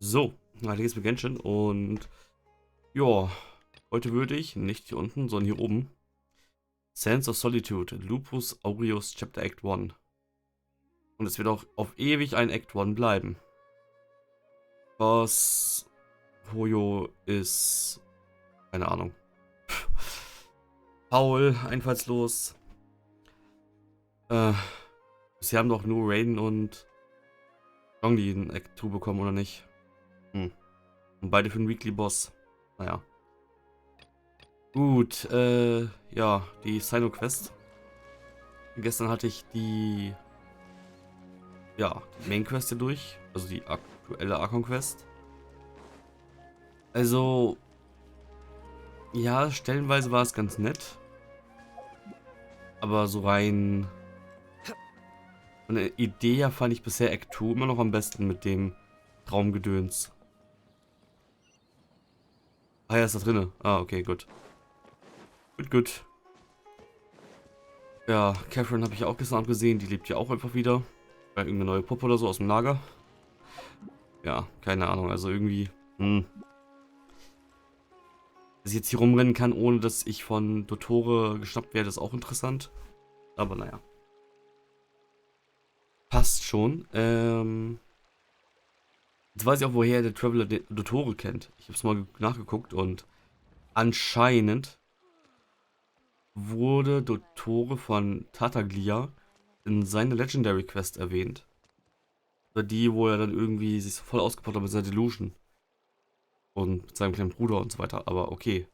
So, weiter geht's mit Genshin und ja, heute würde ich nicht hier unten, sondern hier oben Sands of Solitude, Lupus Aureus Chapter Act 1. Und es wird auch auf ewig ein Act 1 bleiben. Was Hoyo ist, keine Ahnung, faul, einfallslos. Sie haben doch nur Raiden und Zhongli in Act 2 bekommen, oder nicht? Und beide für den Weekly Boss. Naja. Gut, ja, die Sino-Quest. Gestern hatte ich die Main Quest hier durch, also die aktuelle Archon Quest. Also, ja, stellenweise war es ganz nett. Aber so rein von der Idee her fand ich bisher Act 2 immer noch am besten mit dem Traumgedöns. Ah ja, ist da drinne. Ah, okay, gut. Gut. Ja, Catherine habe ich auch gestern Abend gesehen, die lebt ja auch einfach wieder. Bei irgendeine neue Puppe oder so aus dem Lager. Ja, keine Ahnung, also irgendwie, dass ich jetzt hier rumrennen kann, ohne dass ich von Dottore geschnappt werde, ist auch interessant. Aber naja. Passt schon. Jetzt weiß ich auch, woher der Traveler Dottore kennt. Ich habe es mal nachgeguckt und anscheinend wurde Dottore von Tartaglia in seiner Legendary Quest erwähnt. Oder die, wo er dann irgendwie sich so voll ausgepackt hat mit seiner Delusion. Und mit seinem kleinen Bruder und so weiter. Aber okay.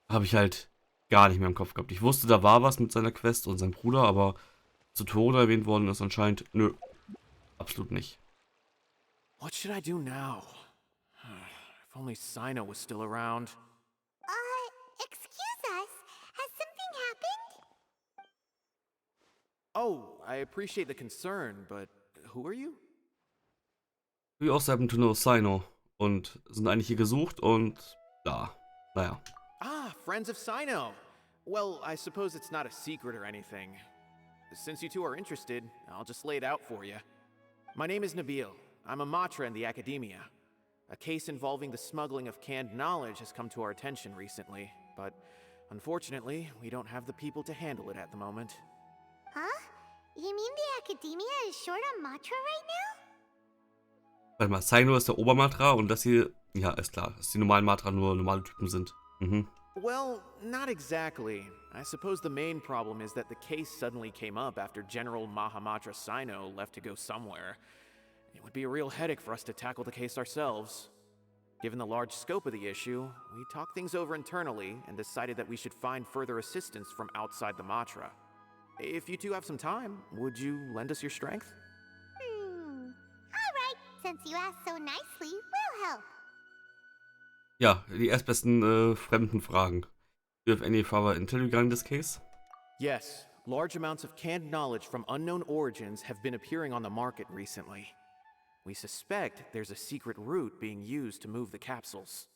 Habe ich halt gar nicht mehr im Kopf gehabt. Ich wusste, da war was mit seiner Quest und seinem Bruder, aber zu Tode erwähnt worden ist anscheinend, nö, absolut nicht. What should I do now? If only Sino was still around. Excuse us. Has something happened? Oh, I appreciate the concern, but who are you? We also happen to know Sino und sind eigentlich hier gesucht und bla. Naja. Ah, friends of Sino. Well, I suppose it's not a secret or anything. Since you two are interested, I'll just lay it out for you. My name is Nabil. I'm a Matra in the academia. A case involving the smuggling of canned knowledge has come to our attention recently, but unfortunately, we don't have the people to handle it at the moment. Huh? You mean the academia is short on Matra right now? Warte mal, Sino ist der Obermatra und das hier, ja, ist klar, dass die normalen Matra nur normale Typen sind. Well, not exactly. I suppose the main problem is that the case suddenly came up after General Mahamatra Sino left to go somewhere. It would be a real headache for us to tackle the case ourselves. Given the large scope of the issue, we talked things over internally and decided that we should find further assistance from outside the Matra. If you two have some time, would you lend us your strength? Alright, since you asked so nicely, we'll help. Ja, die erstbesten fremden Fragen. Do you have any further intel regarding this case? Yes, large amounts of canned knowledge from unknown origins have been appearing on the market recently. We suspect there's a secret route being used to move the capsules.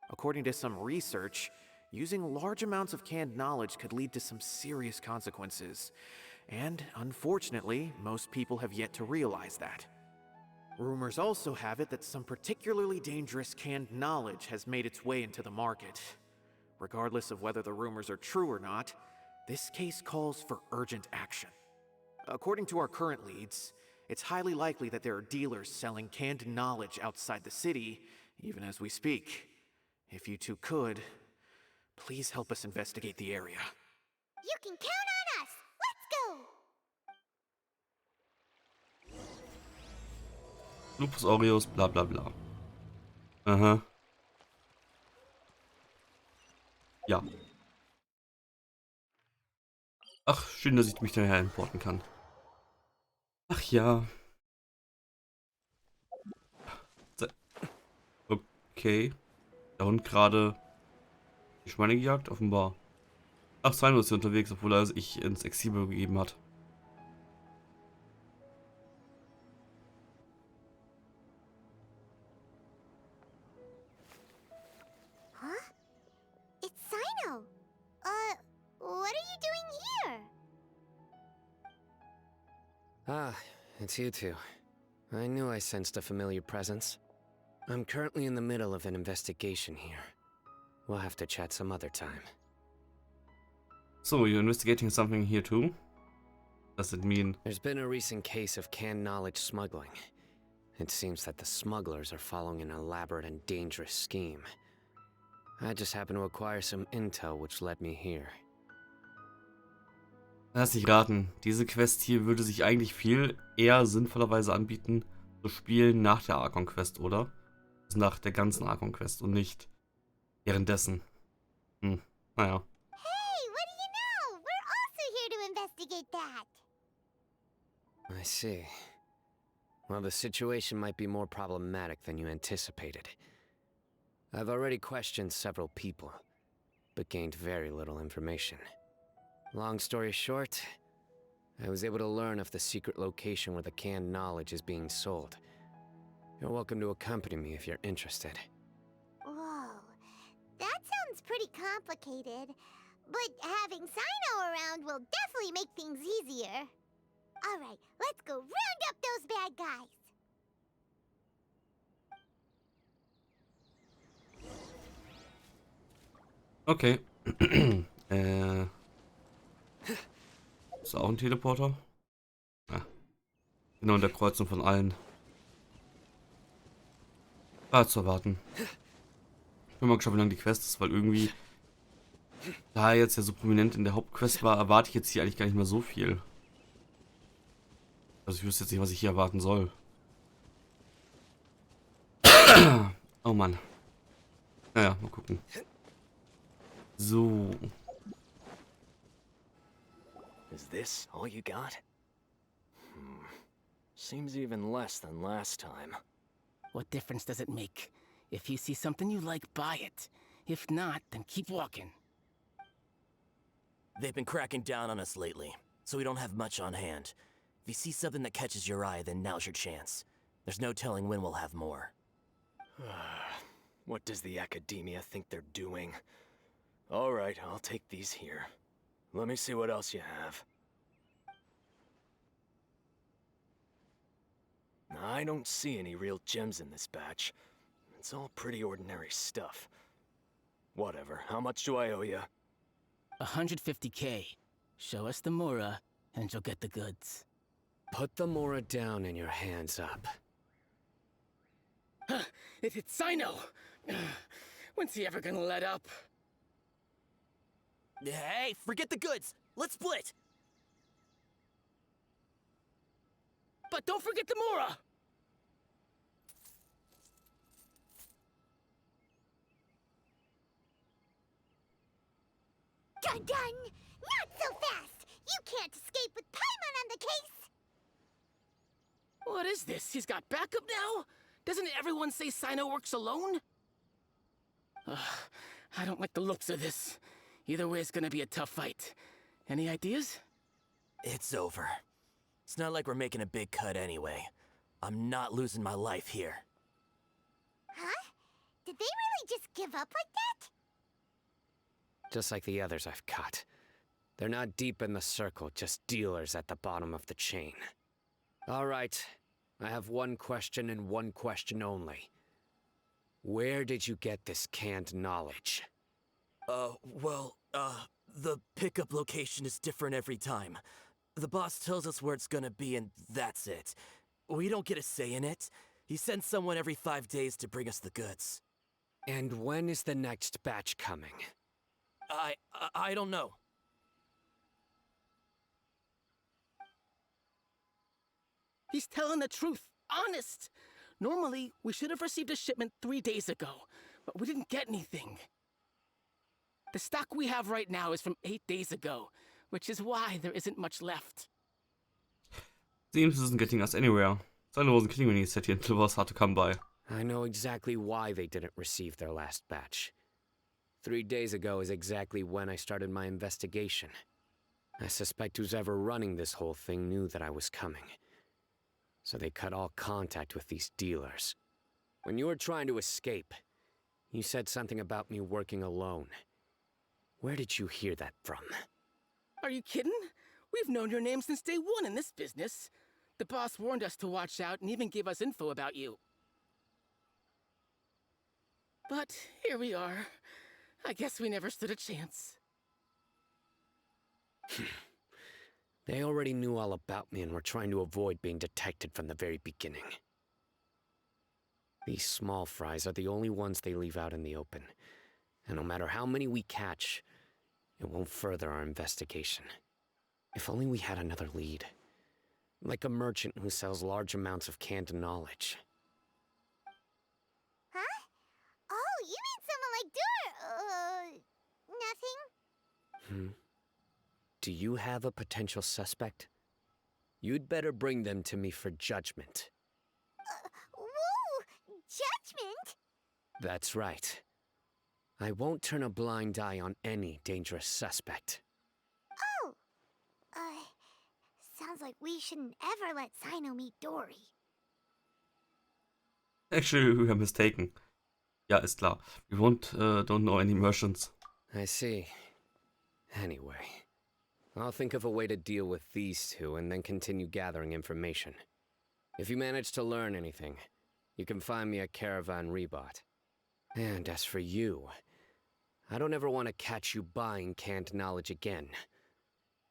According to some research, using large amounts of canned knowledge could lead to some serious consequences. And unfortunately, most people have yet to realize that. Rumors also have it that some particularly dangerous canned knowledge has made its way into the market. Regardless of whether the rumors are true or not, this case calls for urgent action. According to our current leads, it's highly likely that there are dealers selling canned knowledge outside the city, even as we speak. If you two could, please help us investigate the area. You can count on us! Let's go! Lupus Aureus, bla bla bla. Aha. Ja. Ach, schön, dass ich mich daher importen kann. Ach ja. Okay. Der Hund gerade die Schweine gejagt, offenbar. Ach, Sino ist hier unterwegs, obwohl er sich ins Exil begeben hat. Huh? It's Sino! What are you doing here? Ah, it's you two. I knew I sensed a familiar presence. I'm currently in the middle of an investigation here. We'll have to chat some other time. So, you're investigating something here too? Does it mean... There's been a recent case of canned knowledge smuggling. It seems that the smugglers are following an elaborate and dangerous scheme. I just happened to acquire some intel which led me here. Lass dich raten, diese Quest hier würde sich eigentlich viel eher sinnvollerweise anbieten, zu spielen nach der Archon-Quest, oder? Also nach der ganzen Archon-Quest und nicht währenddessen. Naja. Hey, what do you know? We're also here to investigate that. I see. Well, the situation might be more problematic than you anticipated. I've already questioned several people, but gained very little information. Long story short, I was able to learn of the secret location where the canned knowledge is being sold. You're welcome to accompany me if you're interested. Whoa, that sounds pretty complicated. But having Sino around will definitely make things easier. Alright, let's go round up those bad guys. Okay. Ist auch ein Teleporter? Ja. Genau in der Kreuzung von allen. War zu erwarten. Ich bin mal gespannt, wie lange die Quest ist, weil irgendwie, da er jetzt ja so prominent in der Hauptquest war, erwarte ich jetzt hier eigentlich gar nicht mehr so viel. Also ich wüsste jetzt nicht, was ich hier erwarten soll. Oh Mann. Naja, mal gucken. So. Is this all you got? Seems even less than last time. What difference does it make? If you see something you like, buy it. If not, then keep walking. They've been cracking down on us lately, so we don't have much on hand. If you see something that catches your eye, then now's your chance. There's no telling when we'll have more. What does the academia think they're doing? Alright, I'll take these here. Let me see what else you have. I don't see any real gems in this batch. It's all pretty ordinary stuff. Whatever, how much do I owe you? 150K. Show us the Mora, and you'll get the goods. Put the Mora down and your hands up. It hit Sino! When's he ever gonna let up? Hey, forget the goods! Let's split! But don't forget the Mora! Dun dun! Not so fast! You can't escape with Paimon on the case! What is this? He's got backup now? Doesn't everyone say Sino works alone? I don't like the looks of this. Either way, it's gonna be a tough fight. Any ideas? It's over. It's not like we're making a big cut anyway. I'm not losing my life here. Huh? Did they really just give up like that? Just like the others I've caught. They're not deep in the circle, just dealers at the bottom of the chain. All right, I have one question and one question only. Where did you get this canned knowledge? The pickup location is different every time. The boss tells us where it's gonna be and that's it. We don't get a say in it. He sends someone every 5 days to bring us the goods. And when is the next batch coming? I don't know. He's telling the truth. Honest. Normally, we should have received a shipment 3 days ago, but we didn't get anything. The stock we have right now is from 8 days ago, which is why there isn't much left. Seems isn't getting us anywhere. Sino wasn't kidding when he said he until was hard to come by. I know exactly why they didn't receive their last batch. 3 days ago is exactly when I started my investigation. I suspect who's ever running this whole thing knew that I was coming. So they cut all contact with these dealers. When you were trying to escape, you said something about me working alone. Where did you hear that from? Are you kidding? We've known your name since day one in this business. The boss warned us to watch out and even gave us info about you. But here we are. I guess we never stood a chance. They already knew all about me and were trying to avoid being detected from the very beginning. These small fries are the only ones they leave out in the open. And no matter how many we catch, it won't further our investigation. If only we had another lead. Like a merchant who sells large amounts of canned knowledge. Huh? Oh, you mean someone like nothing? Do you have a potential suspect? You'd better bring them to me for judgment. Whoa! Judgment? That's right. I won't turn a blind eye on any dangerous suspect. Oh! Sounds like we shouldn't ever let Sino meet Dory. Actually, we are mistaken. Ja, ist klar. We don't know any merchants. I see. Anyway, I'll think of a way to deal with these two and then continue gathering information. If you manage to learn anything, you can find me at Caravan Rebot. And as for you, I don't ever want to catch you buying canned knowledge again.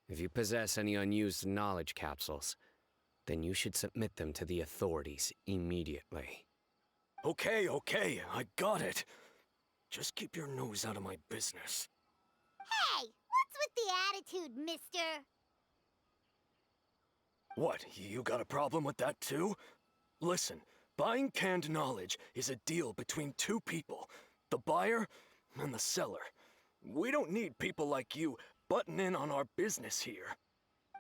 If you possess any unused knowledge capsules, then you should submit them to the authorities immediately. Okay, I got it. Just keep your nose out of my business. Hey! What's with the attitude, mister? What, you got a problem with that too? Listen, buying canned knowledge is a deal between two people, the buyer and the seller. We don't need people like you butting in on our business here.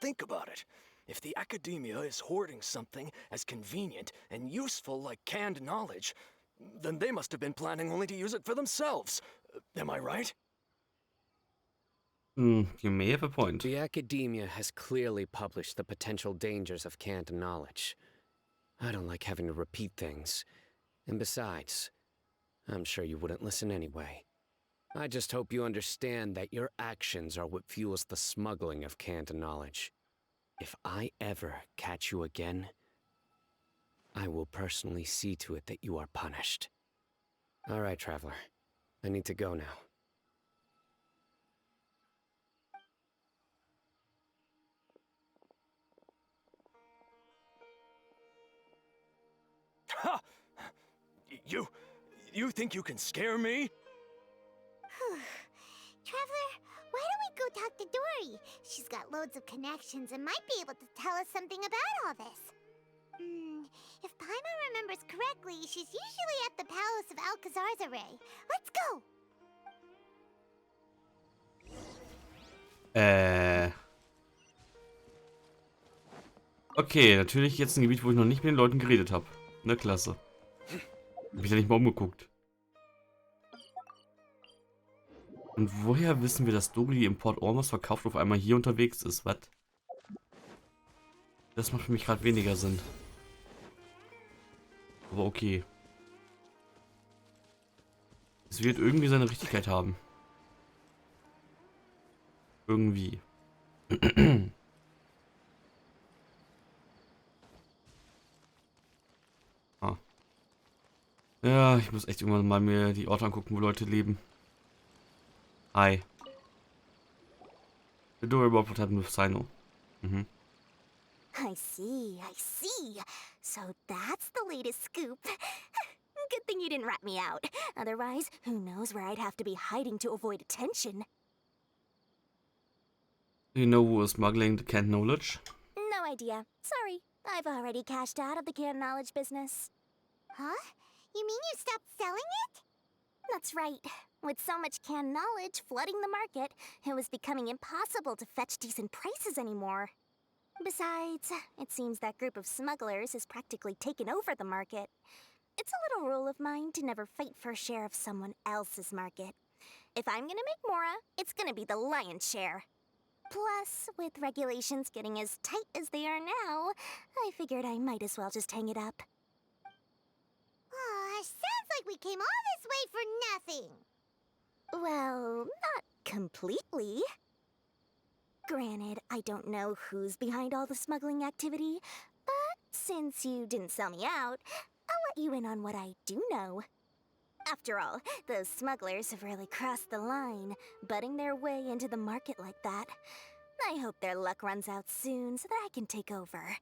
Think about it. If the academia is hoarding something as convenient and useful like canned knowledge, then they must have been planning only to use it for themselves. Am I right? You may have a point. The academia has clearly published the potential dangers of canned knowledge. I don't like having to repeat things. And besides, I'm sure you wouldn't listen anyway. I just hope you understand that your actions are what fuels the smuggling of canned knowledge. If I ever catch you again, I will personally see to it that you are punished. All right, Traveler. I need to go now. Ha! You think you can scare me? Traveler, why don't we go talk to Dory? She's got loads of connections and might be able to tell us something about all this. If Paimon remembers correctly, she's usually at the palace of Alcazar's array. Let's go! Okay, natürlich jetzt ein Gebiet, wo ich noch nicht mit den Leuten geredet habe. Na klasse. Hab ich ja nicht mal umgeguckt. Und woher wissen wir, dass Dory im Port Ormos verkauft auf einmal hier unterwegs ist? Was? Das macht für mich gerade weniger Sinn. Aber okay. Es wird irgendwie seine Richtigkeit haben. Irgendwie. Ah. Ja, ich muss echt irgendwann mal mir die Orte angucken, wo Leute leben. Hi. The door about what happened with Sino. I see. So that's the latest scoop. Good thing you didn't rat me out. Otherwise, who knows where I'd have to be hiding to avoid attention. Do you know who is smuggling the canned knowledge? No idea. Sorry. I've already cashed out of the canned knowledge business. Huh? You mean you stopped selling it? That's right. With so much canned knowledge flooding the market, it was becoming impossible to fetch decent prices anymore. Besides, it seems that group of smugglers has practically taken over the market. It's a little rule of mine to never fight for a share of someone else's market. If I'm gonna make Mora, it's gonna be the lion's share. Plus, with regulations getting as tight as they are now, I figured I might as well just hang it up. Oh, sounds like we came all this way for nothing. Well, not completely. Granted, I don't know who's behind all the smuggling activity, but since you didn't sell me out, I'll let you in on what I do know. After all, those smugglers have really crossed the line, butting their way into the market like that. I hope their luck runs out soon so that I can take over.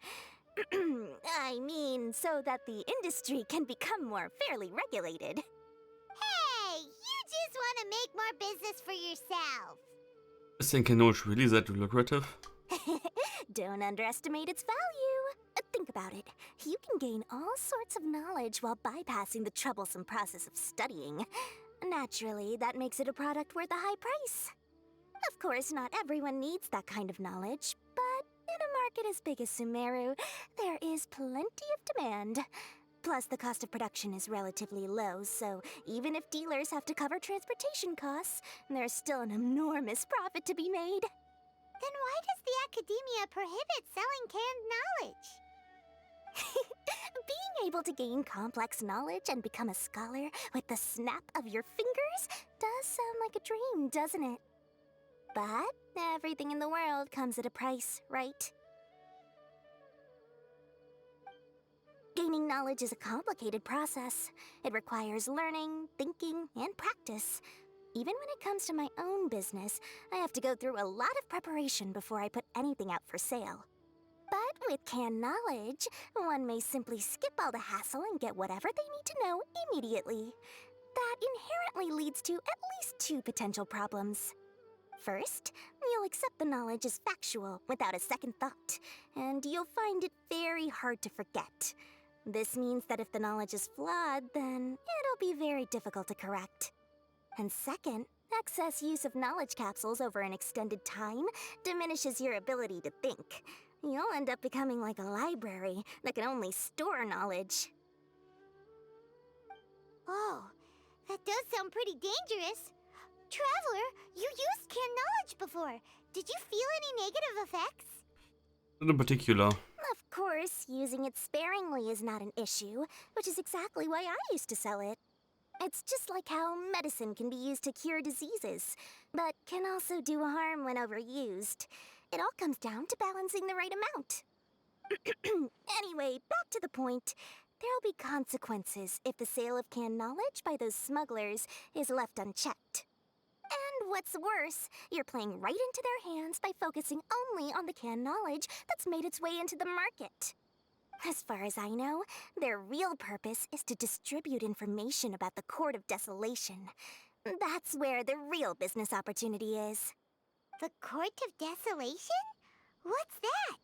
I mean, so that the industry can become more fairly regulated. Hey, you just want to make more business for yourself. Is denn Knowledge really that lucrative? Don't underestimate its value. Think about it. You can gain all sorts of knowledge while bypassing the troublesome process of studying. Naturally, that makes it a product worth a high price. Of course, not everyone needs that kind of knowledge, but in a market as big as Sumeru, there is plenty of demand. Plus, the cost of production is relatively low, so even if dealers have to cover transportation costs, there's still an enormous profit to be made. Then why does the academia prohibit selling canned knowledge? Being able to gain complex knowledge and become a scholar with the snap of your fingers does sound like a dream, doesn't it? But everything in the world comes at a price, right? Gaining knowledge is a complicated process. It requires learning, thinking, and practice. Even when it comes to my own business, I have to go through a lot of preparation before I put anything out for sale. But with canned knowledge, one may simply skip all the hassle and get whatever they need to know immediately. That inherently leads to at least two potential problems. First, you'll accept the knowledge as factual without a second thought, and you'll find it very hard to forget. This means that if the knowledge is flawed, then it'll be very difficult to correct. And second, excess use of knowledge capsules over an extended time diminishes your ability to think. You'll end up becoming like a library that can only store knowledge. Oh, that does sound pretty dangerous. Traveler, you used canned knowledge before. Did you feel any negative effects? Not in particular. Of course, using it sparingly is not an issue, which is exactly why I used to sell it. It's just like how medicine can be used to cure diseases, but can also do harm when overused. It all comes down to balancing the right amount. Anyway, back to the point. There'll be consequences if the sale of canned knowledge by those smugglers is left unchecked. And what's worse, you're playing right into their hands by focusing only on the canned knowledge that's made its way into the market. As far as I know, their real purpose is to distribute information about the Court of Desolation. That's where the real business opportunity is. The Court of Desolation? What's that?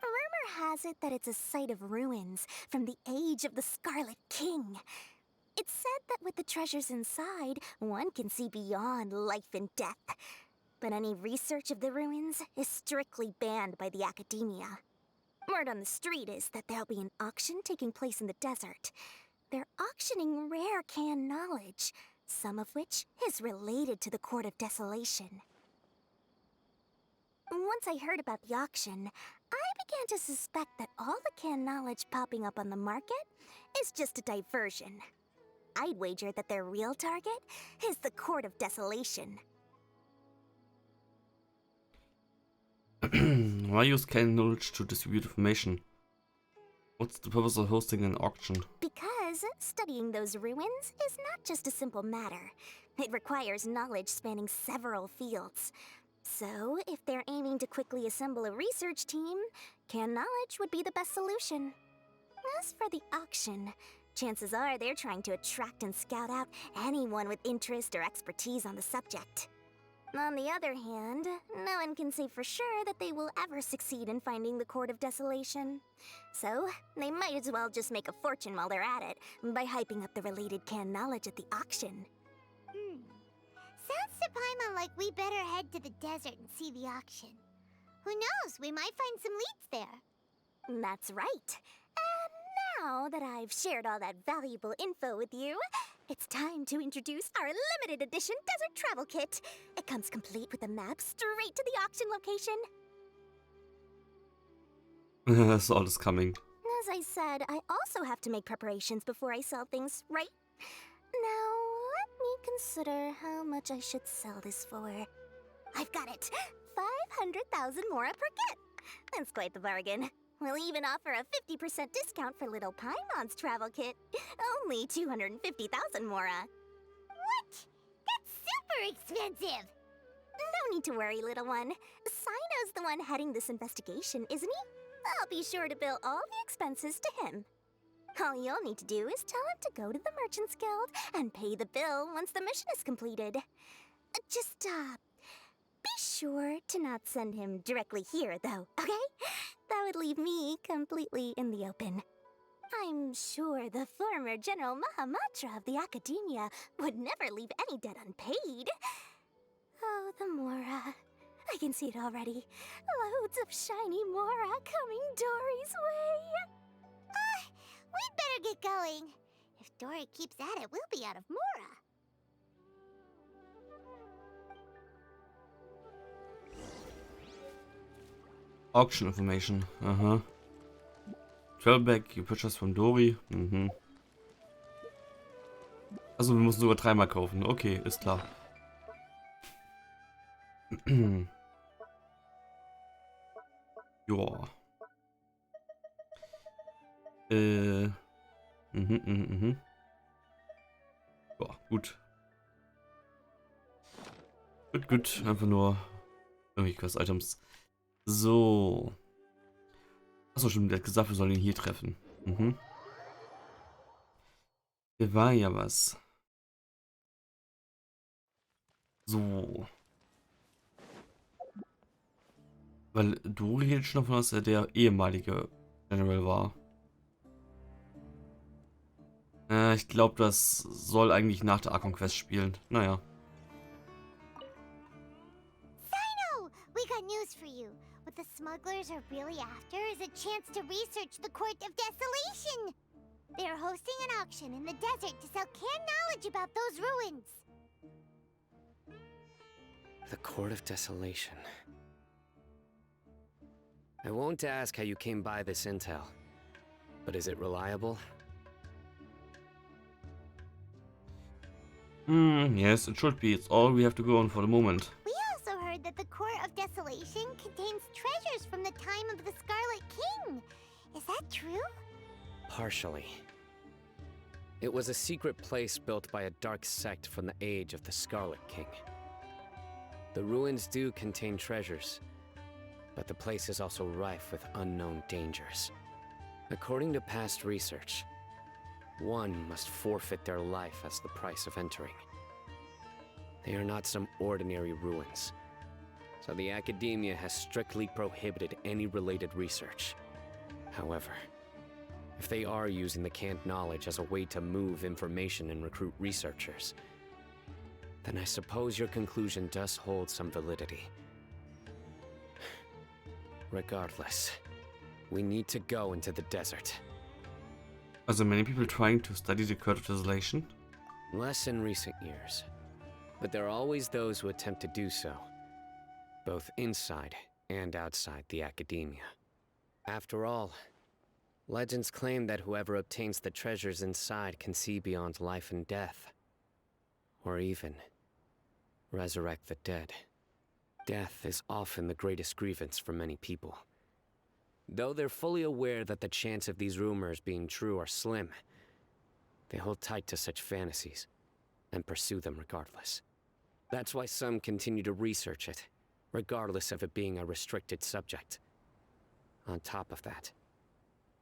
Rumor has it that it's a site of ruins from the age of the Scarlet King. It's said that with the treasures inside, one can see beyond life and death. But any research of the ruins is strictly banned by the academia. Word on the street is that there'll be an auction taking place in the desert. They're auctioning rare canned knowledge, some of which is related to the Court of Desolation. Once I heard about the auction, I began to suspect that all the canned knowledge popping up on the market is just a diversion. I'd wager that their real target is the Court of Desolation. Why use canned knowledge to distribute information? What's the purpose of hosting an auction? Because studying those ruins is not just a simple matter. It requires knowledge spanning several fields. So, if they're aiming to quickly assemble a research team, canned knowledge would be the best solution. As for the auction, chances are they're trying to attract and scout out anyone with interest or expertise on the subject. On the other hand, no one can say for sure that they will ever succeed in finding the Court of Desolation. So, they might as well just make a fortune while they're at it by hyping up the related canned knowledge at the auction. Sounds to Paimon like we better head to the desert and see the auction. Who knows, we might find some leads there. That's right. And now that I've shared all that valuable info with you, it's time to introduce our limited edition desert travel kit. It comes complete with a map straight to the auction location. That's all is coming. As I said, I also have to make preparations before I sell things, right? Now, let me consider how much I should sell this for. I've got it! 500,000 mora per kit! That's quite the bargain. We'll even offer a 50% discount for little Paimon's travel kit. Only 250,000 Mora. What? That's super expensive! No need to worry, little one. Sino's the one heading this investigation, isn't he? I'll be sure to bill all the expenses to him. All you'll need to do is tell him to go to the Merchants Guild and pay the bill once the mission is completed. Just, be sure to not send him directly here, though, okay? That would leave me completely in the open. I'm sure the former General Mahamatra of the Academia would never leave any debt unpaid. Oh, the Mora. I can see it already. Loads of shiny Mora coming Dory's way. We'd better get going. If Dory keeps at it, we'll be out of Mora. Auction information. Aha. Travelback, you purchase from Dory. Mhm. Also, wir müssen sogar 3-mal kaufen. Okay, ist klar. Joa. Boah, gut. Gut. Einfach nur irgendwie Quest-Items. So. Achso, stimmt. Der hat gesagt, wir sollen ihn hier treffen. Hier war ja was. So. Weil du redest schon davon, dass er der ehemalige General war. Ich glaube, das soll eigentlich nach der Arkon-Quest spielen. Naja. Sino! We got news for you. What the smugglers are really after is a chance to research the Court of Desolation. They are hosting an auction in the desert to sell canned knowledge about those ruins. The Court of Desolation. I won't ask how you came by this intel, but is it reliable? Yes, it should be. It's all we have to go on for the moment. We also heard that the Court of Desolation contains treasures from the time of the Scarlet King. Is that true? Partially. It was a secret place built by a dark sect from the age of the Scarlet King. The ruins do contain treasures, but the place is also rife with unknown dangers. According to past research, one must forfeit their life as the price of entering. They are not some ordinary ruins, so the Academia has strictly prohibited any related research. However, if they are using the canned knowledge as a way to move information and recruit researchers, then I suppose your conclusion does hold some validity. Regardless, we need to go into the desert. Are there many people trying to study the Court of Desolation? Less in recent years, but there are always those who attempt to do so, both inside and outside the Academia. After all, legends claim that whoever obtains the treasures inside can see beyond life and death, or even resurrect the dead. Death is often the greatest grievance for many people. Though they're fully aware that the chance of these rumors being true are slim, they hold tight to such fantasies and pursue them regardless. That's why some continue to research it, regardless of it being a restricted subject. On top of that,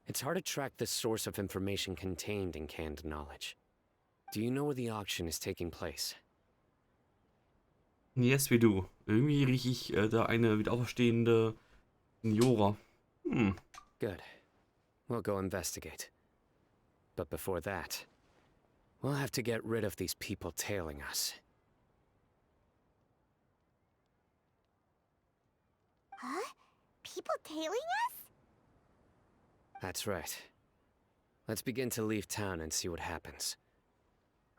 it's hard to track the source of information contained in canned knowledge. Do you know where the auction is taking place? Yes, we do. Irgendwie rieche ich da eine wieder auferstehende Signora. Good. We'll go investigate. But before that, we'll have to get rid of these people tailing us. Huh? People tailing us? That's right. Let's begin to leave town and see what happens.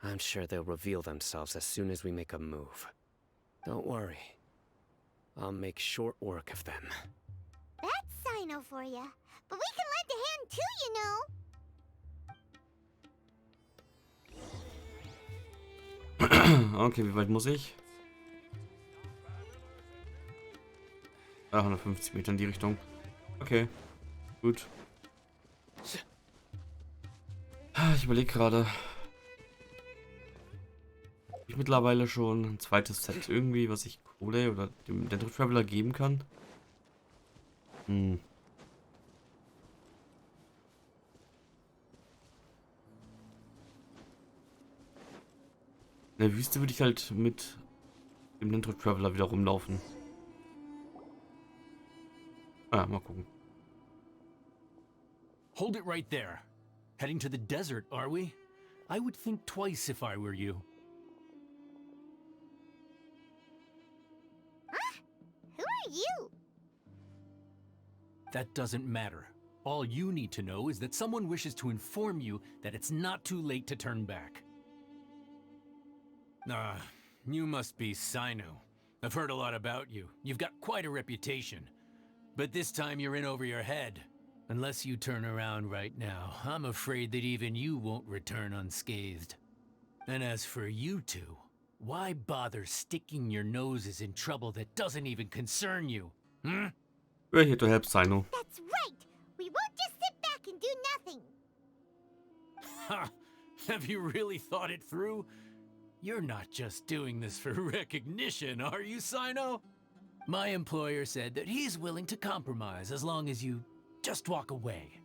I'm sure they'll reveal themselves as soon as we make a move. Don't worry. I'll make short work of them. That's Sino for ya. But we can lend a hand too, you know. Okay, wie weit muss ich? 150 Meter in die Richtung. Okay. Gut. Ich überlege gerade. Habe ich mittlerweile schon ein zweites Set irgendwie, was ich Kohle oder dem Dendro Traveler geben kann? Hm. In der Wüste würde ich halt mit dem Dendro Traveler wieder rumlaufen. Ah, mal gucken. Hold it right there. Heading to the desert, are we? I would think twice if I were you. Who are you? That doesn't matter. All you need to know is that someone wishes to inform you that it's not too late to turn back. You must be Sino. I've heard a lot about you. You've got quite a reputation. But this time you're in over your head. Unless you turn around right now, I'm afraid that even you won't return unscathed. And as for you two, why bother sticking your noses in trouble that doesn't even concern you? We're here to help Sino. That's right. We won't just sit back and do nothing. Ha! Have you really thought it through? You're not just doing this for recognition, are you, Sino? My employer said that he's willing to compromise as long as you just walk away.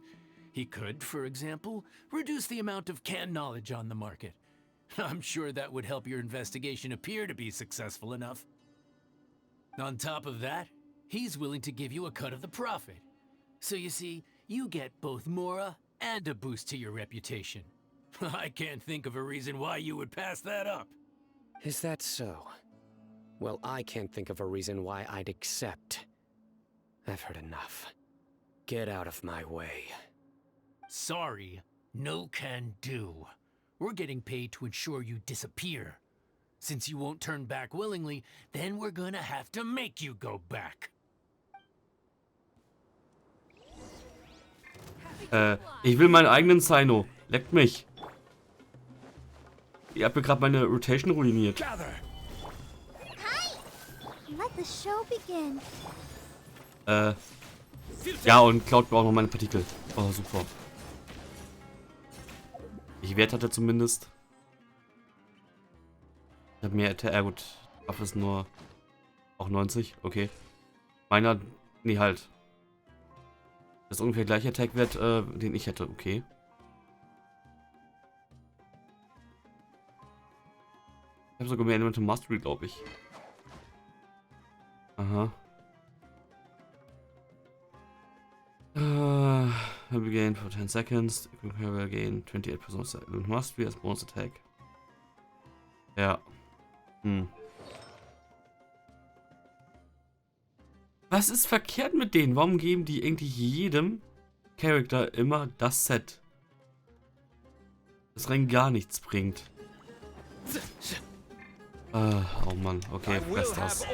He could, for example, reduce the amount of canned knowledge on the market. I'm sure that would help your investigation appear to be successful enough. On top of that, he's willing to give you a cut of the profit. So you see, you get both Mora and a boost to your reputation. I can't think of a reason why you would pass that up. Is that so? Well, I can't think of a reason why I'd accept. I've heard enough. Get out of my way. Sorry, no can do. We're getting paid to ensure you disappear. Since you won't turn back willingly, then we're gonna have to make you go back. Ich will meinen eigenen Sino. Leckt mich. Ihr habt mir gerade meine Rotation ruiniert. Let the show begin. Ja, und klaut mir auch noch meine Partikel. Oh, super. Ich Wert hatte zumindest. Ich habe mehr Attack. Gut. Waffe ist nur auch 90. Okay. Meiner. Nee, halt. Das ist ungefähr gleiche Attack-Wert, den ich hätte. Okay. Ich habe sogar mehr Elemental Mastery, glaube ich. Aha. Will be gained for 10 seconds. Will gain 28% Elemental Mastery as bonus attack. Ja. Was ist verkehrt mit denen? Warum geben die eigentlich jedem Charakter immer das Set? Das rein gar nichts bringt. Oh Mann, okay, fresst das.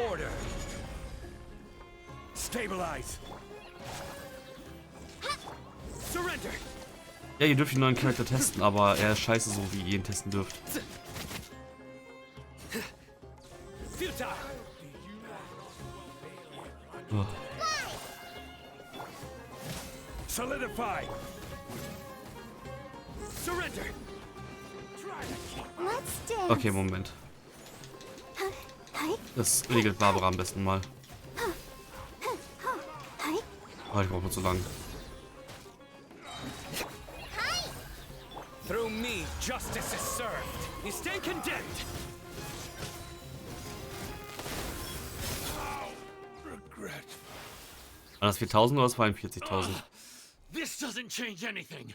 Ja, ihr dürft den neuen Charakter testen, aber er ist scheiße, so wie ihr ihn testen dürft. Oh. Solidify. Surrender. Let's dance. Okay, Moment. Das regelt Barbara am besten mal. Oh, ich brauche nur zu lang. Through me, justice is served. You stand condemned. Regret. War das 4.000 oder 42.000? This doesn't change anything.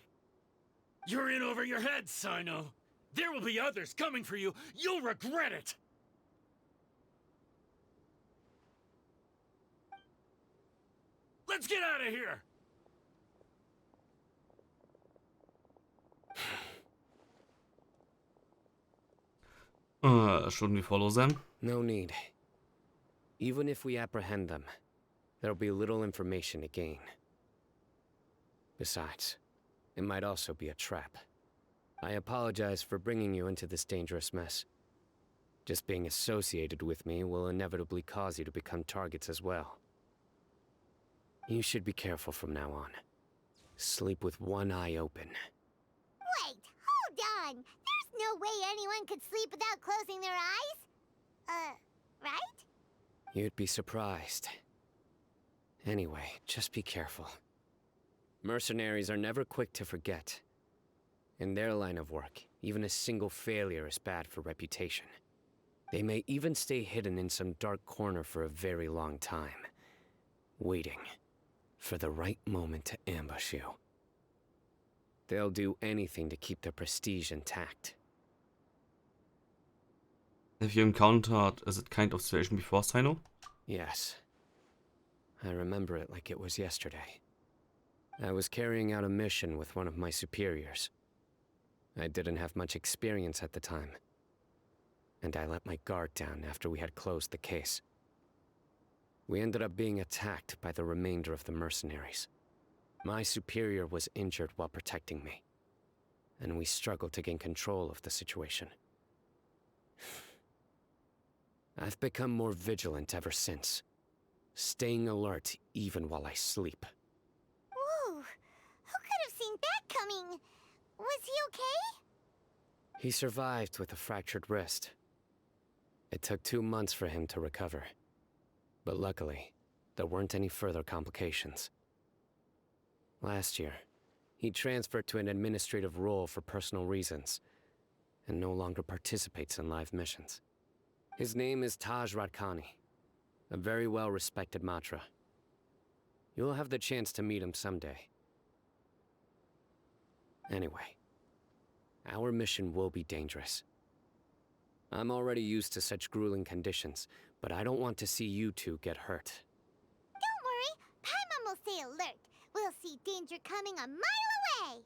You're in over your head, Sino. There will be others coming for you. You'll regret it. Let's get out of here. Shouldn't we follow them? No need. Even if we apprehend them, there'll be little information to gain. Besides, it might also be a trap. I apologize for bringing you into this dangerous mess. Just being associated with me will inevitably cause you to become targets as well. You should be careful from now on. Sleep with one eye open. Wait, hold on. There's no way anyone could sleep without closing their eyes. Right? You'd be surprised. Anyway, just be careful. Mercenaries are never quick to forget. In their line of work, even a single failure is bad for reputation. They may even stay hidden in some dark corner for a very long time, waiting for the right moment to ambush you. They'll do anything to keep their prestige intact. Have you encountered a kind of situation before, Sino? Yes. I remember it like it was yesterday. I was carrying out a mission with one of my superiors. I didn't have much experience at the time, and I let my guard down after we had closed the case. We ended up being attacked by the remainder of the mercenaries. My superior was injured while protecting me, and we struggled to gain control of the situation. I've become more vigilant ever since, staying alert even while I sleep. Whoa, who could have seen that coming? Was he okay? He survived with a fractured wrist. It took 2 months for him to recover. But luckily, there weren't any further complications. Last year, he transferred to an administrative role for personal reasons, and no longer participates in live missions. His name is Taj Radkani, a very well-respected Matra. You'll have the chance to meet him someday. Anyway, our mission will be dangerous. I'm already used to such grueling conditions, but I don't want to see you two get hurt. Don't worry, Paimon will stay alert. We'll see danger coming a mile away.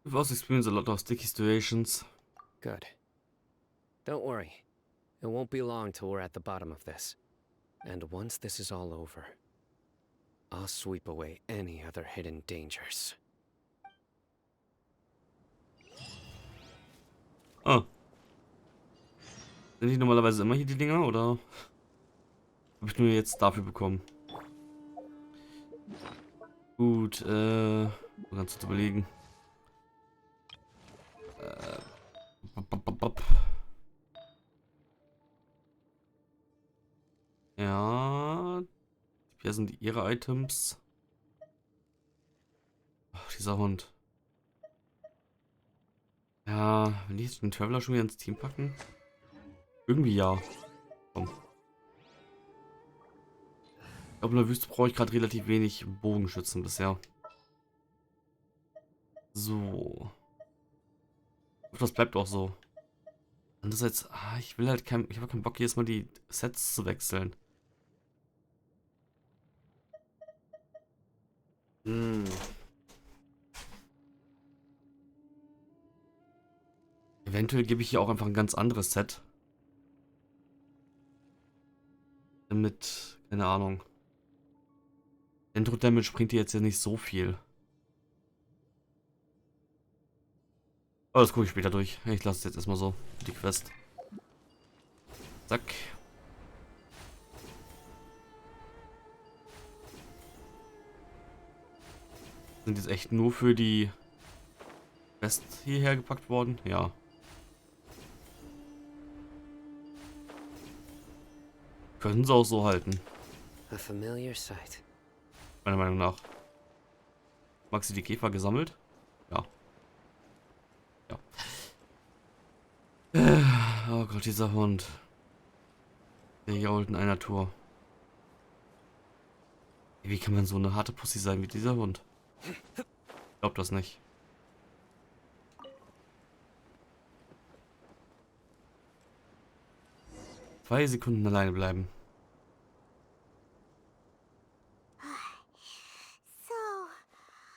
We've also experienced a lot of sticky situations. Good. Don't worry. It won't be long till we're at the bottom of this. And once this is all over, I'll sweep away any other hidden dangers. Ah. Sind die normalerweise immer hier die Dinger, oder habe ich nur jetzt dafür bekommen? Gut, ganz kurz überlegen. Ja, hier sind ihre Items. Ach, dieser Hund. Ja, will ich jetzt den Traveler schon wieder ins Team packen? Irgendwie ja. Komm. Ich glaube, in der Wüste brauche ich gerade relativ wenig Bogenschützen bisher. So. Das bleibt auch so. Andererseits, ich will halt ich habe keinen Bock, jedes Mal die Sets zu wechseln. Eventuell gebe ich hier auch einfach ein ganz anderes Set. Mit, keine Ahnung. Intro Damage bringt dir jetzt ja nicht so viel. Aber das gucke ich später durch. Ich lasse es jetzt erstmal so. Die Quest. Zack. Sind jetzt echt nur für die Quest hierher gepackt worden? Ja. Können sie auch so halten. A familiar sight. Meiner Meinung nach. Maxi die Käfer gesammelt? Ja. Ja. Oh Gott, dieser Hund. Der jault in einer Tour. Wie kann man so eine harte Pussy sein wie dieser Hund? Ich glaub das nicht. Zwei Sekunden alleine bleiben. So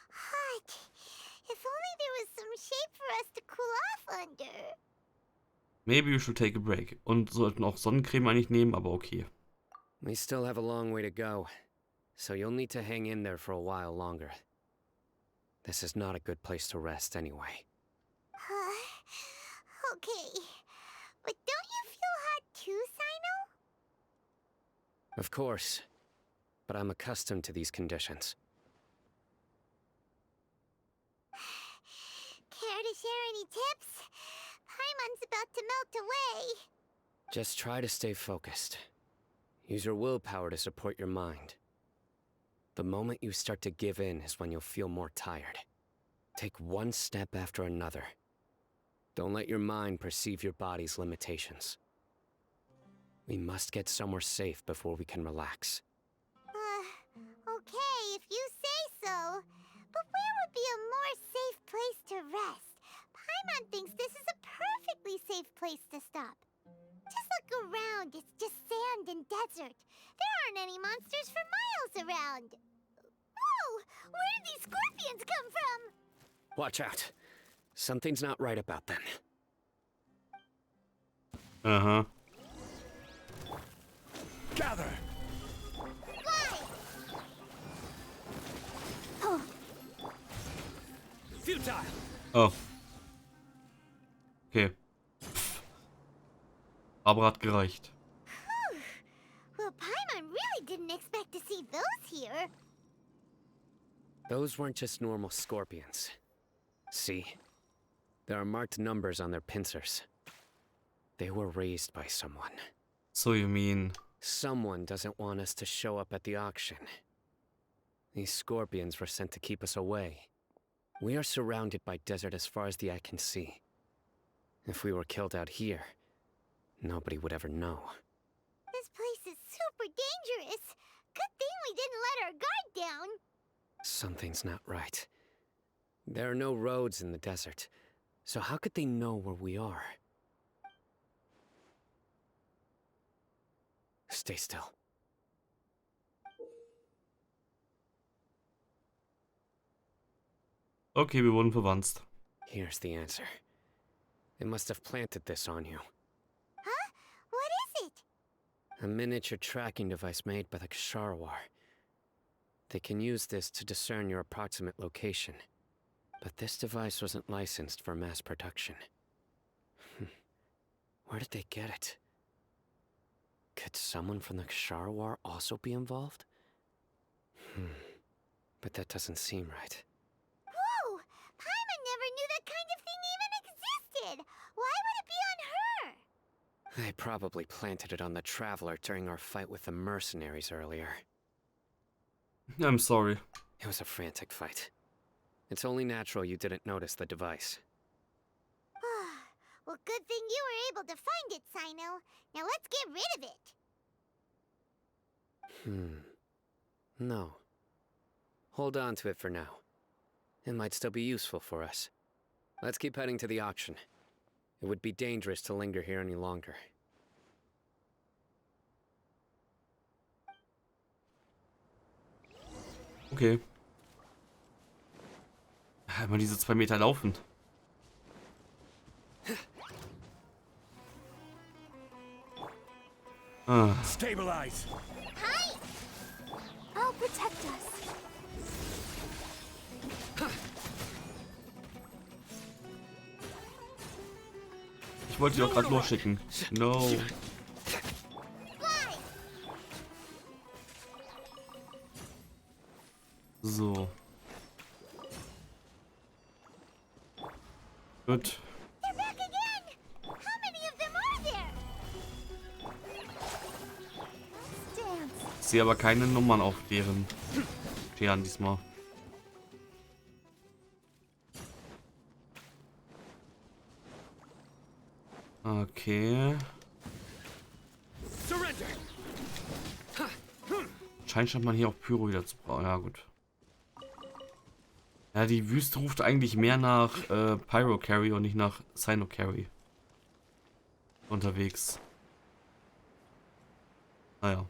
hot. If only there was some shade for us to cool off under. Maybe you should take a break. Und sollten auch Sonnencreme eigentlich nehmen, aber okay. We still have a long way to go, so you'll need to hang in there for a while longer. This is not a good place to rest anyway. Okay. But don't you feel hot too, Sino? Of course, but I'm accustomed to these conditions. to share any tips? Paimon's about to melt away. Just try to stay focused. Use your willpower to support your mind. The moment you start to give in is when you'll feel more tired. Take one step after another. Don't let your mind perceive your body's limitations. We must get somewhere safe before we can relax. Okay, if you say so. But where would be a more safe place to rest? Paimon thinks this is a perfectly safe place to stop. Just look around, it's just sand and desert. There aren't any monsters for miles around. Whoa! Where did these scorpions come from? Watch out. Something's not right about them. Aha. Gather! Fly! Futile! Oh. Okay. Aber hat gereicht. Well, Paimon really didn't expect to see those here. Those weren't just normal scorpions. See? There are marked numbers on their pincers. They were raised by someone. So you mean... Someone doesn't want us to show up at the auction. These scorpions were sent to keep us away. We are surrounded by desert as far as the eye can see. If we were killed out here, nobody would ever know. This place is super dangerous. Good thing we didn't let our guard down. Something's not right. There are no roads in the desert, so how could they know where we are? Stay still. Okay, wir wurden verwandt. Here's the answer. They must have planted this on you. Huh? What is it? A miniature tracking device made by the Ksharawar. They can use this to discern your approximate location. But this device wasn't licensed for mass production. Where did they get it? Could someone from the Ksharawar also be involved? But that doesn't seem right. Whoa! Paimon never knew that kind of thing even existed! Why would it be on her? They probably planted it on the Traveler during our fight with the mercenaries earlier. I'm sorry. It was a frantic fight. It's only natural you didn't notice the device. Well, good thing you were able to find it, Sino. Now let's get rid of it. No. Hold on to it for now. It might still be useful for us. Let's keep heading to the auction. It would be dangerous to linger here any longer. Okay. Immer diese 2 Meter laufen. Stabilize! Hi! I'll protect us. Ich wollte die auch gerade losschicken. No. Fly! So. Gut. They're back again! How many of them are there? Dance. Ich sehe aber keine Nummern auf deren Scheren diesmal. Okay. Surrender! Scheint man hier auch Pyro wieder zu brauchen. Ja, gut. Ja, die Wüste ruft eigentlich mehr nach Pyro Carry und nicht nach Sino Carry. Unterwegs. Naja.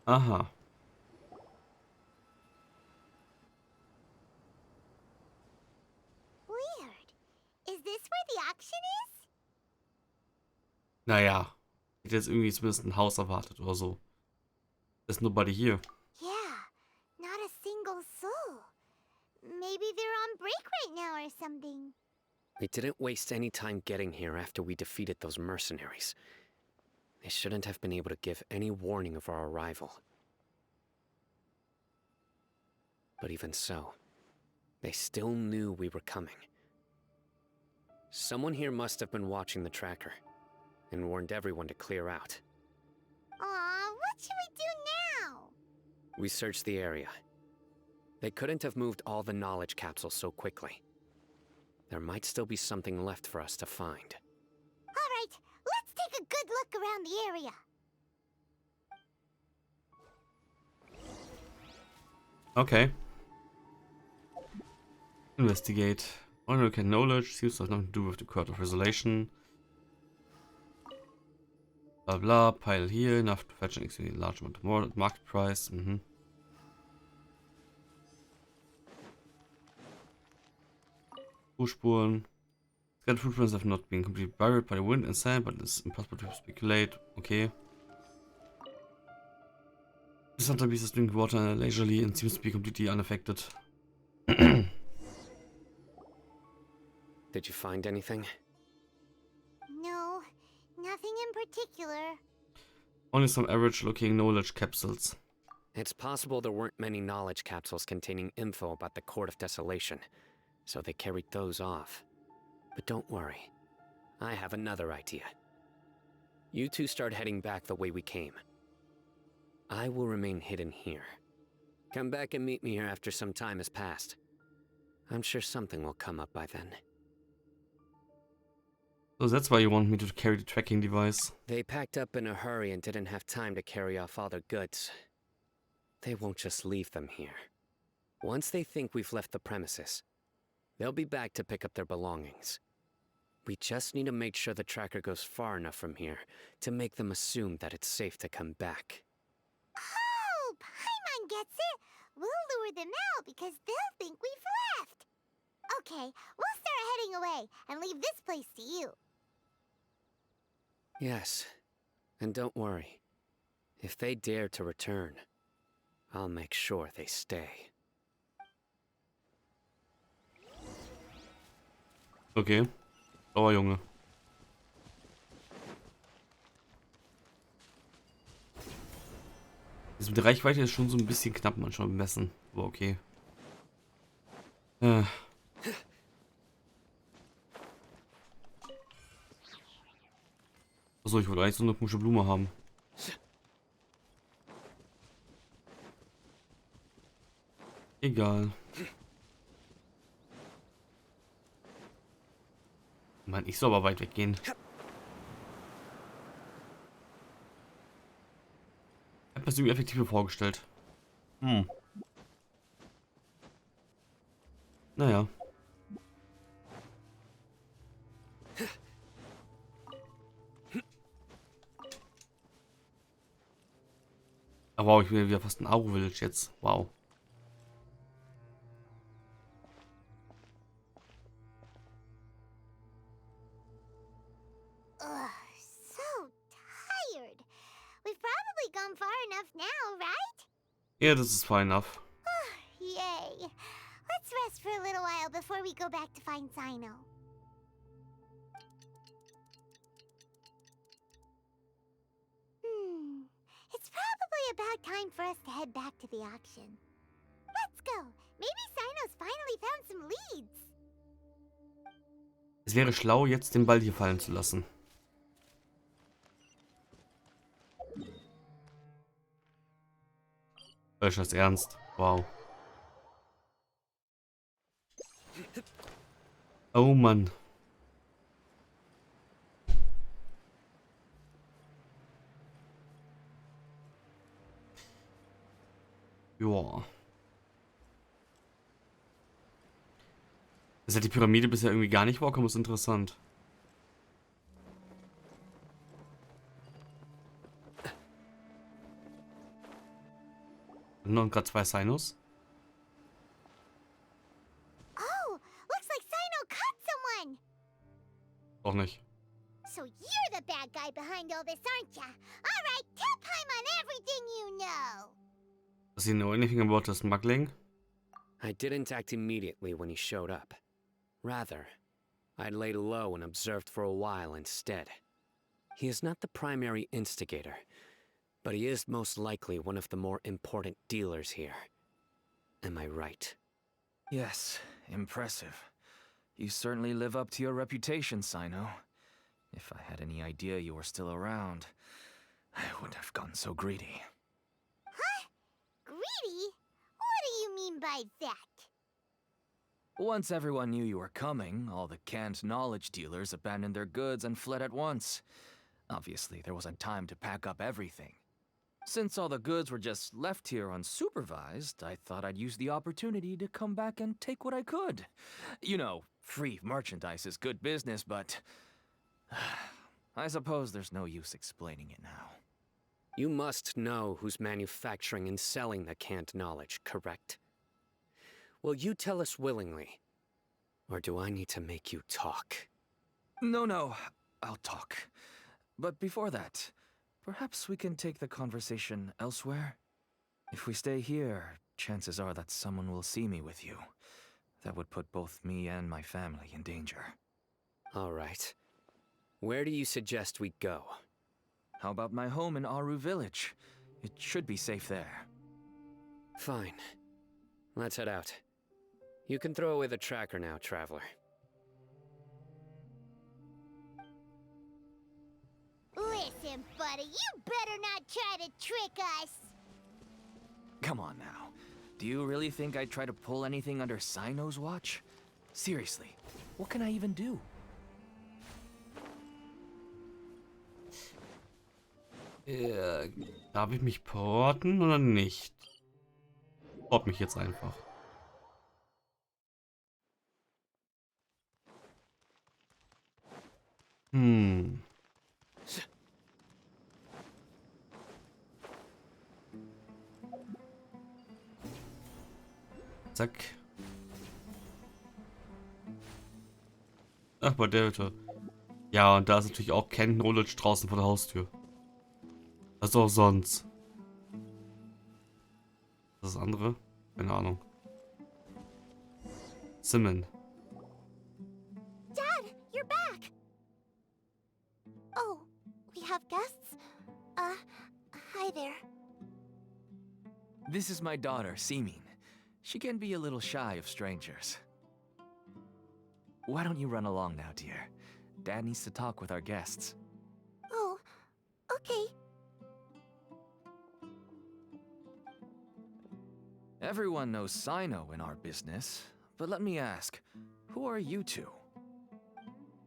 Aha. Weird. Is this where the auction is? Naja. Hätte jetzt irgendwie zumindest ein Haus erwartet oder so. Ist nobody here. Yeah, not a single soul. Maybe they're on break right now or something. We didn't waste any time getting here after we defeated those mercenaries. They shouldn't have been able to give any warning of our arrival. But even so, they still knew we were coming. Someone here must have been watching the tracker and warned everyone to clear out. Aw, what should we do now? We searched the area. They couldn't have moved all the knowledge capsules so quickly. There might still be something left for us to find. All right, let's take a good look around the area. Okay. Investigate. Unlocate knowledge seems to have nothing to do with the Court of Isolation. Blah blah. Pile here. Enough to fetch an extremely large amount of more at market price. Fußspuren. Scattered footprints have not been completely buried by the wind and sand, but it's impossible to speculate. Okay. This hunter beast is drinking water leisurely and seems to be completely unaffected. Did you find anything? No, nothing in particular. Only some average looking knowledge capsules. It's possible there weren't many knowledge capsules containing info about the Court of Desolation, so they carried those off. But don't worry, I have another idea. You two start heading back the way we came. I will remain hidden here. Come back and meet me here after some time has passed. I'm sure something will come up by then. So that's why you want me to carry the tracking device. They packed up in a hurry and didn't have time to carry off all their goods. They won't just leave them here. Once they think we've left the premises, they'll be back to pick up their belongings. We just need to make sure the tracker goes far enough from here to make them assume that it's safe to come back. Oh, Paimon gets it. We'll lure them out because they'll think we've left. Okay, we'll start heading away and leave this place to you. Yes, and don't worry. If they dare to return, I'll make sure they stay. Okay. Oh, Junge. Das mit der Reichweite ist schon so ein bisschen knapp manchmal bemessen. Aber okay. Achso, ich wollte eigentlich so eine komische Blume haben. Egal. Mann, ich soll aber weit weggehen. Ich hab mir das irgendwie effektiver vorgestellt. Naja. Aber wow, ich will wieder fast ein Aro-Village jetzt. Wow. Ugh, so tired. We've probably gone far enough now, right? Ja, das ist fine enough. Yay. Let's rest for a little while before we go back to find Sino. It's probably about time for us to head back to the auction. Let's go. Maybe Sino's finally found some leads. Es wäre schlau, jetzt den Ball hier fallen zu lassen. Ist das ernst? Wow. Oh Mann. Joa. Dass ja die Pyramide bisher irgendwie gar nicht vorkommt, ist interessant. Und gerade zwei Sinos. Oh, looks like Sino caught someone. Auch nicht. So you're the bad guy behind all this, aren't ya? All right, tell Paimon everything you know. Does he know anything about the smuggling? I didn't act immediately when he showed up. Rather, I laid low and observed for a while instead. He is not the primary instigator, but he is most likely one of the more important dealers here. Am I right? Yes, impressive. You certainly live up to your reputation, Sino. If I had any idea you were still around, I wouldn't have gotten so greedy. Huh? Greedy? What do you mean by that? Once everyone knew you were coming, all the canned knowledge dealers abandoned their goods and fled at once. Obviously, there wasn't time to pack up everything. Since all the goods were just left here unsupervised, I thought I'd use the opportunity to come back and take what I could. You know, free merchandise is good business, but I suppose there's no use explaining it now. You must know who's manufacturing and selling the canned knowledge, correct? Will you tell us willingly? Or do I need to make you talk? No, I'll talk. But before that, perhaps we can take the conversation elsewhere? If we stay here, chances are that someone will see me with you. That would put both me and my family in danger. All right. Where do you suggest we go? How about my home in Aru Village? It should be safe there. Fine. Let's head out. You can throw away the tracker now, traveler. Listen, buddy, you better not try to trick us. Come on now. Do you really think I'd try to pull anything under Sino's watch? Seriously, what can I even do? Darf ich mich porten oder nicht? Port mich jetzt einfach. Zack. Ach, bei der Hütte. Ja, und da ist natürlich auch Ken Knowledge draußen vor der Haustür. Was auch sonst. Das ist das andere? Keine Ahnung. Simon. Dad, you're back! Oh, we have guests? Hi there. This is my daughter, Simin. She can be a little shy of strangers. Why don't you run along now, dear? Dad needs to talk with our guests. Oh, okay. Everyone knows Sino in our business, but let me ask, who are you two?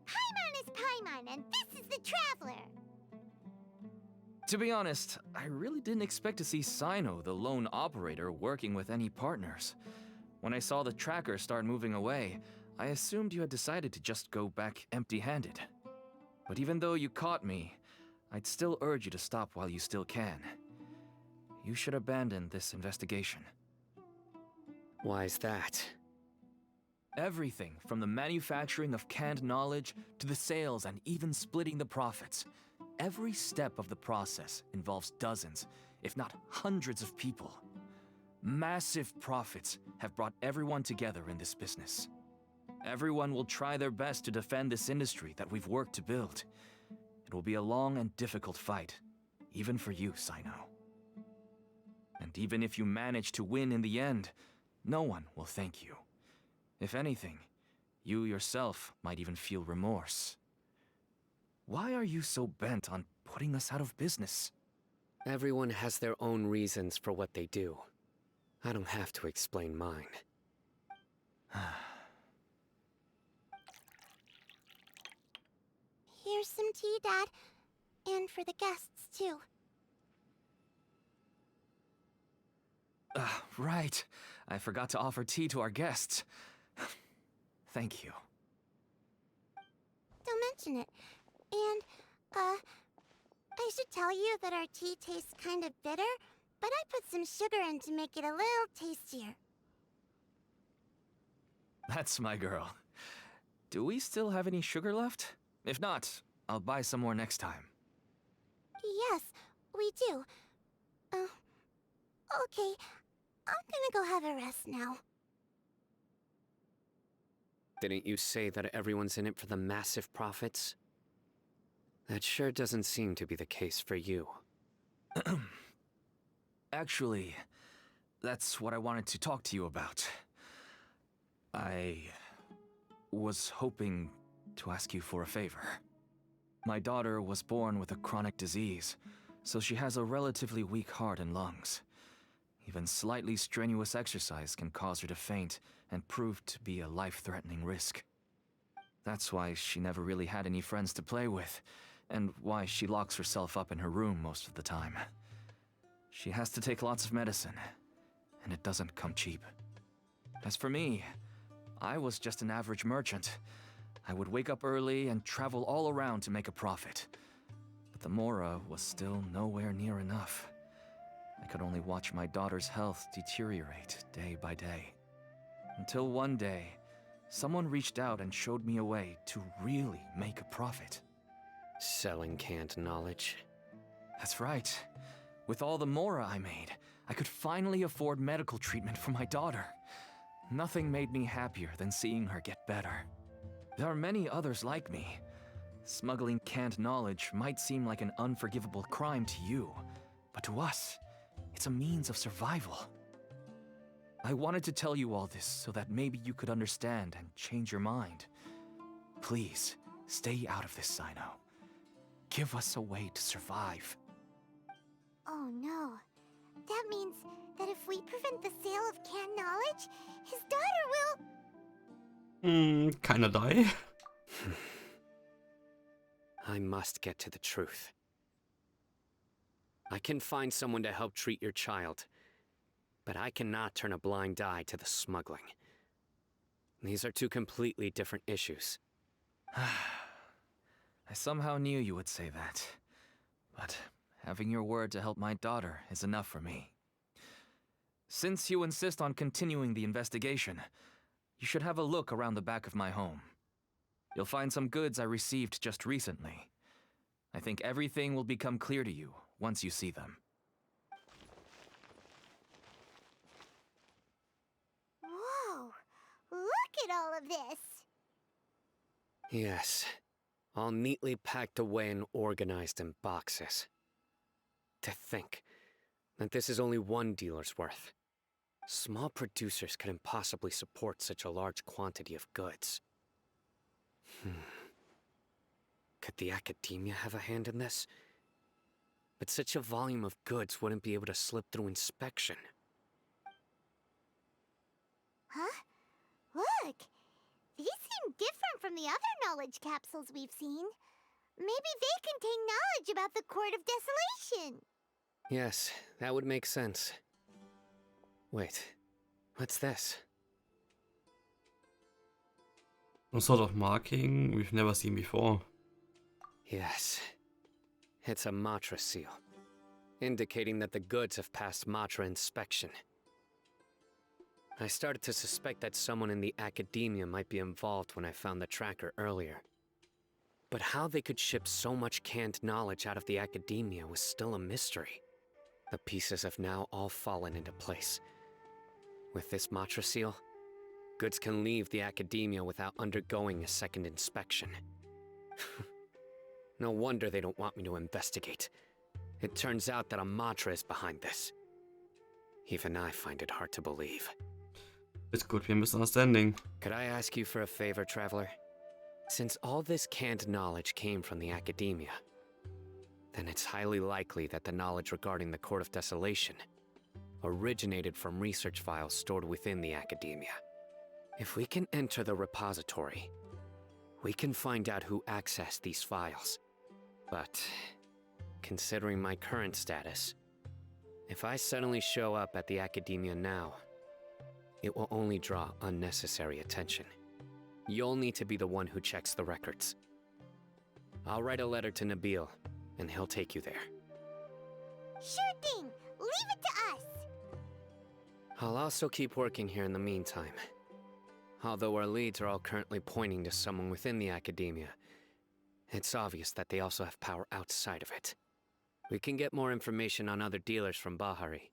Paimon is Paimon, and this is the Traveler. To be honest, I really didn't expect to see Sino, the lone operator, working with any partners. When I saw the tracker start moving away, I assumed you had decided to just go back empty-handed. But even though you caught me, I'd still urge you to stop while you still can. You should abandon this investigation. Why is that? Everything from the manufacturing of canned knowledge to the sales and even splitting the profits. Every step of the process involves dozens, if not hundreds of people. Massive profits have brought everyone together in this business. Everyone will try their best to defend this industry that we've worked to build. It will be a long and difficult fight, even for you, Sino. And even if you manage to win in the end, no one will thank you. If anything, you yourself might even feel remorse. Why are you so bent on putting us out of business? Everyone has their own reasons for what they do. I don't have to explain mine. Here's some tea, Dad. And for the guests, too. Right. I forgot to offer tea to our guests. Thank you. Don't mention it. And, I should tell you that our tea tastes kind of bitter, but I put some sugar in to make it a little tastier. That's my girl. Do we still have any sugar left? If not, I'll buy some more next time. Yes, we do. Okay. I'm gonna go have a rest now. Didn't you say that everyone's in it for the massive profits? That sure doesn't seem to be the case for you. Actually, that's what I wanted to talk to you about. I was hoping to ask you for a favor. My daughter was born with a chronic disease, so she has a relatively weak heart and lungs. Even slightly strenuous exercise can cause her to faint and prove to be a life-threatening risk. That's why she never really had any friends to play with, and why she locks herself up in her room most of the time. She has to take lots of medicine, and it doesn't come cheap. As for me, I was just an average merchant. I would wake up early and travel all around to make a profit. But the Mora was still nowhere near enough. I could only watch my daughter's health deteriorate day by day. Until one day, someone reached out and showed me a way to really make a profit. Selling canned knowledge. That's right. With all the Mora I made, I could finally afford medical treatment for my daughter. Nothing made me happier than seeing her get better. There are many others like me. Smuggling canned knowledge might seem like an unforgivable crime to you, but to us, it's a means of survival. I wanted to tell you all this so that maybe you could understand and change your mind. Please, stay out of this, Sino. Give us a way to survive. Oh no. That means that if we prevent the sale of canned knowledge, his daughter will... Keiner die. I must get to the truth. I can find someone to help treat your child, but I cannot turn a blind eye to the smuggling. These are two completely different issues. I somehow knew you would say that, but having your word to help my daughter is enough for me. Since you insist on continuing the investigation, you should have a look around the back of my home. You'll find some goods I received just recently. I think everything will become clear to you once you see them. Whoa! Look at all of this! Yes, all neatly packed away and organized in boxes. To think that this is only one dealer's worth. Small producers couldn't possibly support such a large quantity of goods. Could the academia have a hand in this? But such a volume of goods wouldn't be able to slip through inspection. Huh? Look! These seem different from the other knowledge capsules we've seen. Maybe they contain knowledge about the Court of Desolation. Yes, that would make sense. Wait, what's this? Some sort of marking we've never seen before. Yes, it's a Matra seal, indicating that the goods have passed Matra inspection. I started to suspect that someone in the academia might be involved when I found the tracker earlier. But how they could ship so much canned knowledge out of the academia was still a mystery. The pieces have now all fallen into place. With this Matra seal, goods can leave the academia without undergoing a second inspection. No wonder they don't want me to investigate. It turns out that a Matra is behind this. Even I find it hard to believe. It could be a misunderstanding. Could I ask you for a favor, Traveler? Since all this canned knowledge came from the academia, then it's highly likely that the knowledge regarding the Court of Desolation originated from research files stored within the academia. If we can enter the repository, we can find out who accessed these files. But, considering my current status, if I suddenly show up at the academia now, it will only draw unnecessary attention. You'll need to be the one who checks the records. I'll write a letter to Nabil, and he'll take you there. Sure thing! Leave it to us! I'll also keep working here in the meantime. Although our leads are all currently pointing to someone within the academia, it's obvious that they also have power outside of it. We can get more information on other dealers from Bahari.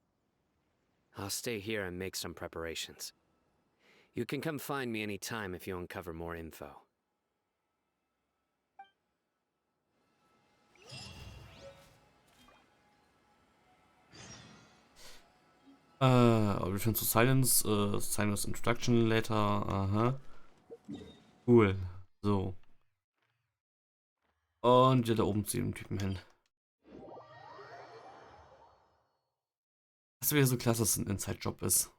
I'll stay here and make some preparations. You can come find me anytime if you uncover more info. Return to Silence, Silence Introduction later, aha. Cool. So. Und wir da oben zu dem Typen hin. Das wäre so klasse, dass es ein Inside-Job ist.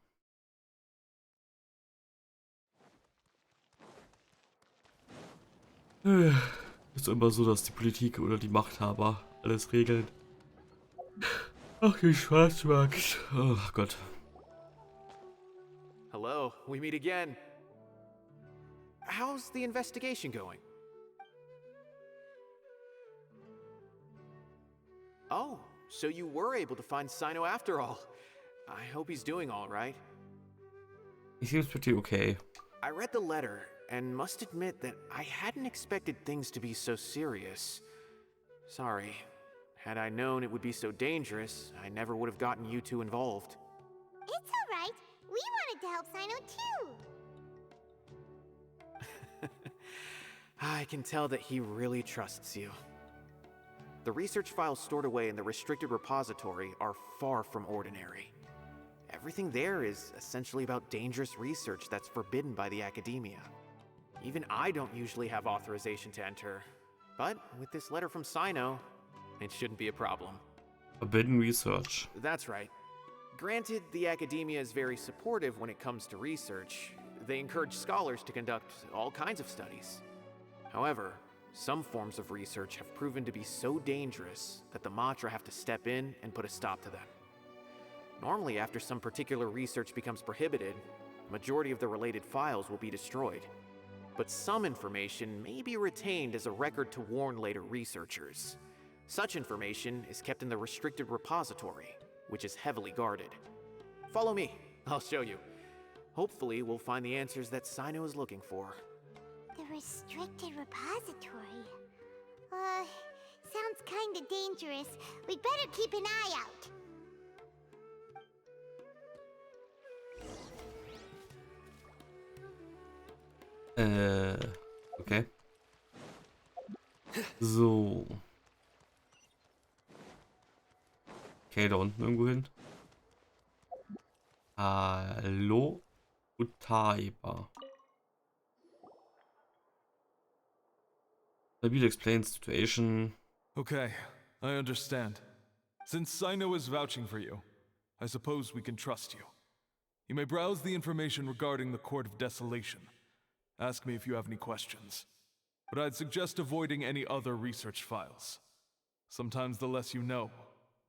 Ist immer so, dass die Politik oder die Machthaber alles regeln. Ach, wie Schwarzmarkt. Oh Gott. Hello, we meet again. How's the investigation going? Oh, so you were able to find Sino after all. I hope he's doing all right. He seems pretty okay. I read the letter and must admit that I hadn't expected things to be so serious. Sorry. Had I known it would be so dangerous, I never would have gotten you two involved. It's all right. We wanted to help Sino too. I can tell that he really trusts you. The research files stored away in the restricted repository are far from ordinary. Everything there is essentially about dangerous research that's forbidden by the academia. Even I don't usually have authorization to enter, but with this letter from Sino, it shouldn't be a problem. Forbidden research. That's right. Granted, the academia is very supportive when it comes to research. They encourage scholars to conduct all kinds of studies. However, some forms of research have proven to be so dangerous that the Matra have to step in and put a stop to them. Normally, after some particular research becomes prohibited, the majority of the related files will be destroyed. But some information may be retained as a record to warn later researchers. Such information is kept in the restricted repository, which is heavily guarded. Follow me, I'll show you. Hopefully, we'll find the answers that Sino is looking for. The restricted repository. Sounds kinda dangerous. We'd better keep an eye out. Okay. So. Okay, da unten irgendwo hin. Hallo? Utaiba. Nabil explains situation. Okay, I understand. Since Sino is vouching for you, I suppose we can trust you. You may browse the information regarding the Court of Desolation. Ask me if you have any questions. But I'd suggest avoiding any other research files. Sometimes the less you know,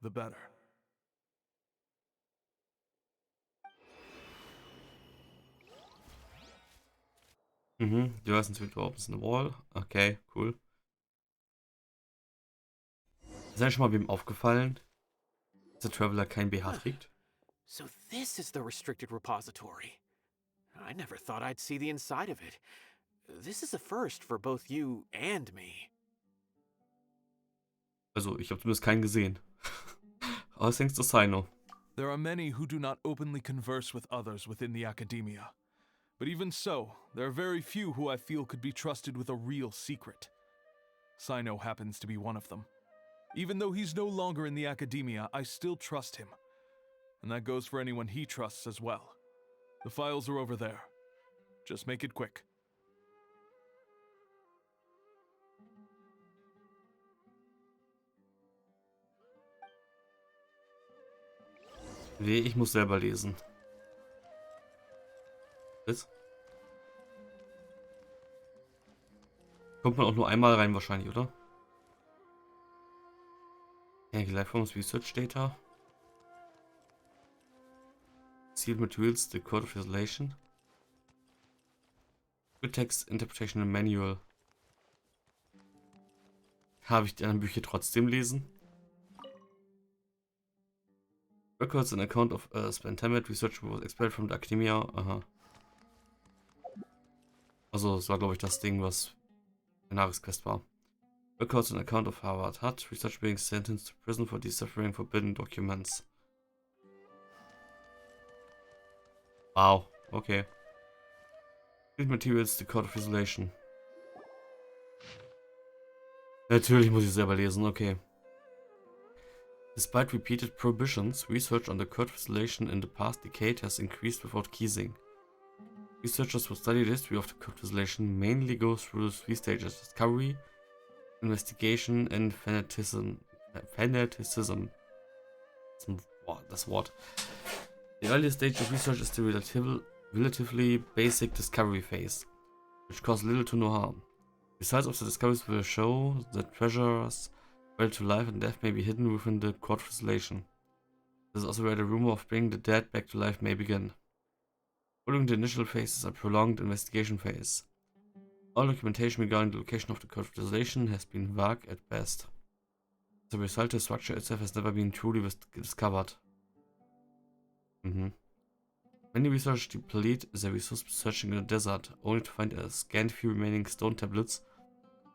the better. Device to opens the wall. Okay, cool. Ist ja schon mal wem aufgefallen, dass der Traveler kein BH trägt? So this is the restricted repository. I never thought I'd see the inside of it. This is a first for both you and me. Also, ich habe zumindest keinen gesehen. Aber thanks to Sino. There are many who do not openly converse with others within the academia. But even so, there are very few who I feel could be trusted with a real secret. Sino happens to be one of them. Even though he's no longer in the academia, I still trust him. And that goes for anyone he trusts as well. The files are over there. Just make it quick. Nee, ich muss selber lesen. Was? Kommt man auch nur einmal rein wahrscheinlich, oder? Okay, Life Forms Research Data. Sealed Materials, the Code of Desolation. Good Text Interpretation and Manual. Habe ich die anderen Bücher trotzdem lesen? Records and account of Spentemet research was expelled from the Academia. Aha. Also, das war glaube ich das Ding, was Benaris Quest war. Records and account of Harvard Hut research being sentenced to prison for deciphering forbidden documents. Wow, okay. Field Materials, the Code of Isolation. Natürlich muss ich selber lesen, okay. Despite repeated prohibitions, research on the code translation in the past decade has increased without ceasing. Researchers who study the history of the code translation mainly go through the 3 stages: discovery, investigation, and fanaticism. Das Wort. The earliest stage of research is the relatively basic discovery phase, which causes little to no harm. Results of the discoveries will show that treasures related to life and death may be hidden within the core translation. This is also where the rumor of bringing the dead back to life may begin. Following the initial phase is a prolonged investigation phase. All documentation regarding the location of the core translation has been vague at best. As a result, the structure itself has never been truly discovered. Many researchers deplete their resources searching in the desert, only to find a scant few remaining stone tablets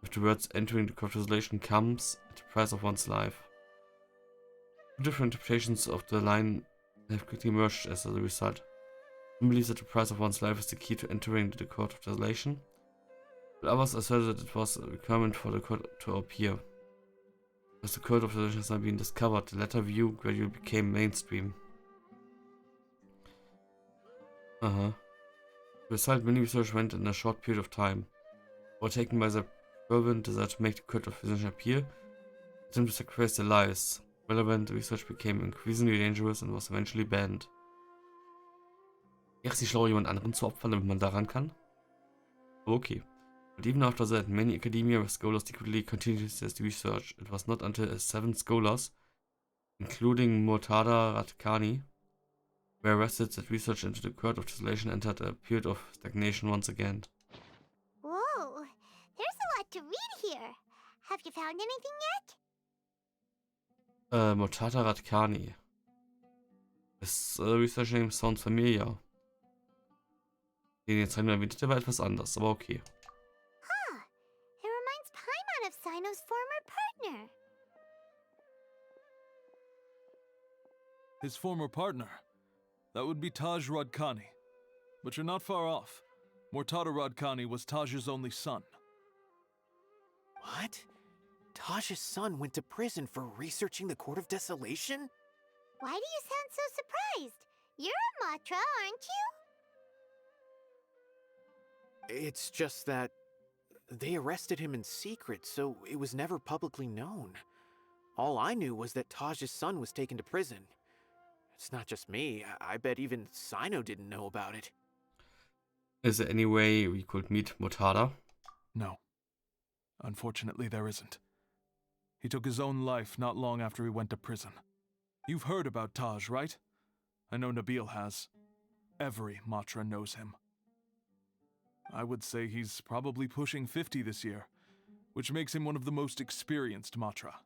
with the words "entering the core translation comes at the price of one's life." Two different interpretations of the line have quickly emerged as a result. Some believe that the price of one's life is the key to entering the code of translation, but others assert that it was a requirement for the code to appear. As the code of translation has now been discovered, the latter view gradually became mainstream. The result, many researchers went in a short period of time, were taken by the fervent desire to make the code of translation appear, attempt to sacrifice their lives. Relevant research became increasingly dangerous and was eventually banned. Wäre es nicht schlauer, jemand anderen zu opfern, damit man daran kann? Okay. But even after that, many academia scholars secretly continued this research. It was not until 7 scholars, including Murtada Ratkani, were arrested that research into the code of translation entered a period of stagnation once again. Whoa, there's a lot to read here. Have you found anything yet? Murtada Ratkani. This research name sounds familiar. Den jetzt haben wir erwähnt, der war etwas anders, aber okay. Huh, it reminds Paimon of Sino's former partner. His former partner? That would be Taj Radkani. But you're not far off. Murtada Radkani was Taj's only son. What? Taj's son went to prison for researching the Court of Desolation? Why do you sound so surprised? You're a Matra, aren't you? It's just that they arrested him in secret, so it was never publicly known. All I knew was that Taj's son was taken to prison. It's not just me. I bet even Sino didn't know about it. Is there any way we could meet Murtada? No. Unfortunately, there isn't. He took his own life not long after he went to prison. You've heard about Taj, right? I know Nabil has. Every Matra knows him. I would say he's probably pushing 50 this year, which makes him one of the most experienced Matra.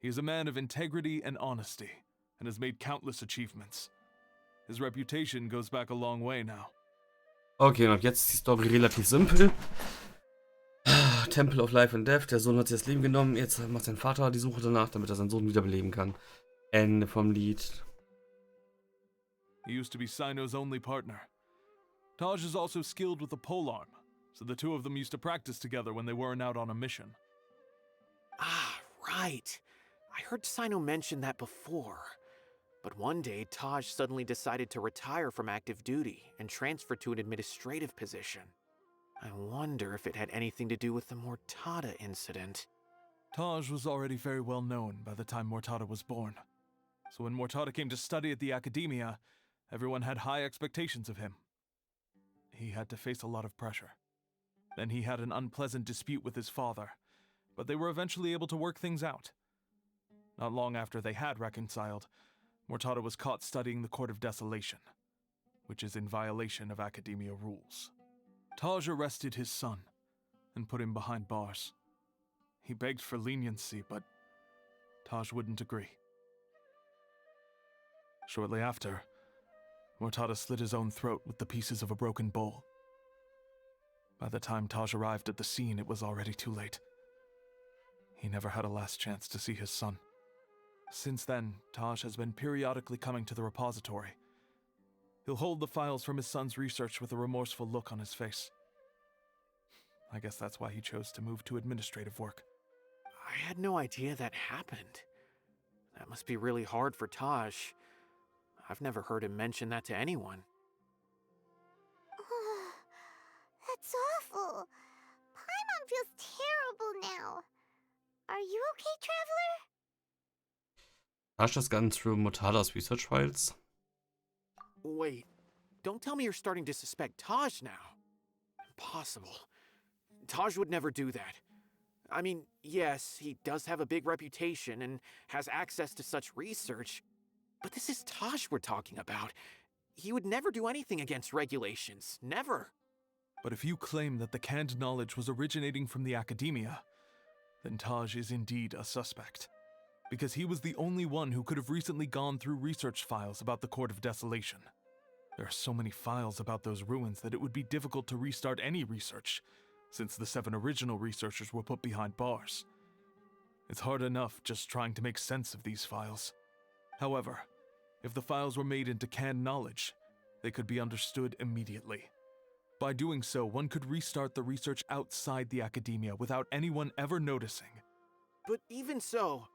He is a man of integrity and honesty, and has made countless achievements. His reputation goes back a long way now. Okay, und jetzt ist die Story relativ simpel. Temple of Life and Death, der Sohn hat sich das Leben genommen, jetzt macht sein Vater die Suche danach, damit er seinen Sohn wiederbeleben kann. Ende vom Lied. He used to be Sino's only partner. Taj is also skilled with the polearm, so the two of them used to practice together when they weren't out on a mission. Ah, right. I heard Sino mention that before. But one day, Taj suddenly decided to retire from active duty and transfer to an administrative position. I wonder if it had anything to do with the Murtada incident. Taj was already very well known by the time Murtada was born. So when Murtada came to study at the academia, everyone had high expectations of him. He had to face a lot of pressure. Then he had an unpleasant dispute with his father, but they were eventually able to work things out. Not long after they had reconciled, Murtada was caught studying the Court of Desolation, which is in violation of academia rules. Taj arrested his son and put him behind bars. He begged for leniency, but Taj wouldn't agree. Shortly after, Murtada slit his own throat with the pieces of a broken bowl. By the time Taj arrived at the scene, it was already too late. He never had a last chance to see his son. Since then, Taj has been periodically coming to the repository. He'll hold the files from his son's research with a remorseful look on his face. I guess that's why he chose to move to administrative work. I had no idea that happened. That must be really hard for Taj. I've never heard him mention that to anyone. That's awful. Paimon feels terrible now. Are you okay, Traveler? Hast du das Ganze through Motadas research files? Wait, don't tell me you're starting to suspect Taj now. Impossible. Taj would never do that. I mean, yes, he does have a big reputation and has access to such research, but this is Taj we're talking about. He would never do anything against regulations. Never. But if you claim that the canned knowledge was originating from the academia, then Taj is indeed a suspect. Because he was the only one who could have recently gone through research files about the Court of Desolation. There are so many files about those ruins that it would be difficult to restart any research, since the 7 original researchers were put behind bars. It's hard enough just trying to make sense of these files. However, if the files were made into canned knowledge, they could be understood immediately. By doing so, one could restart the research outside the academia without anyone ever noticing. But even so...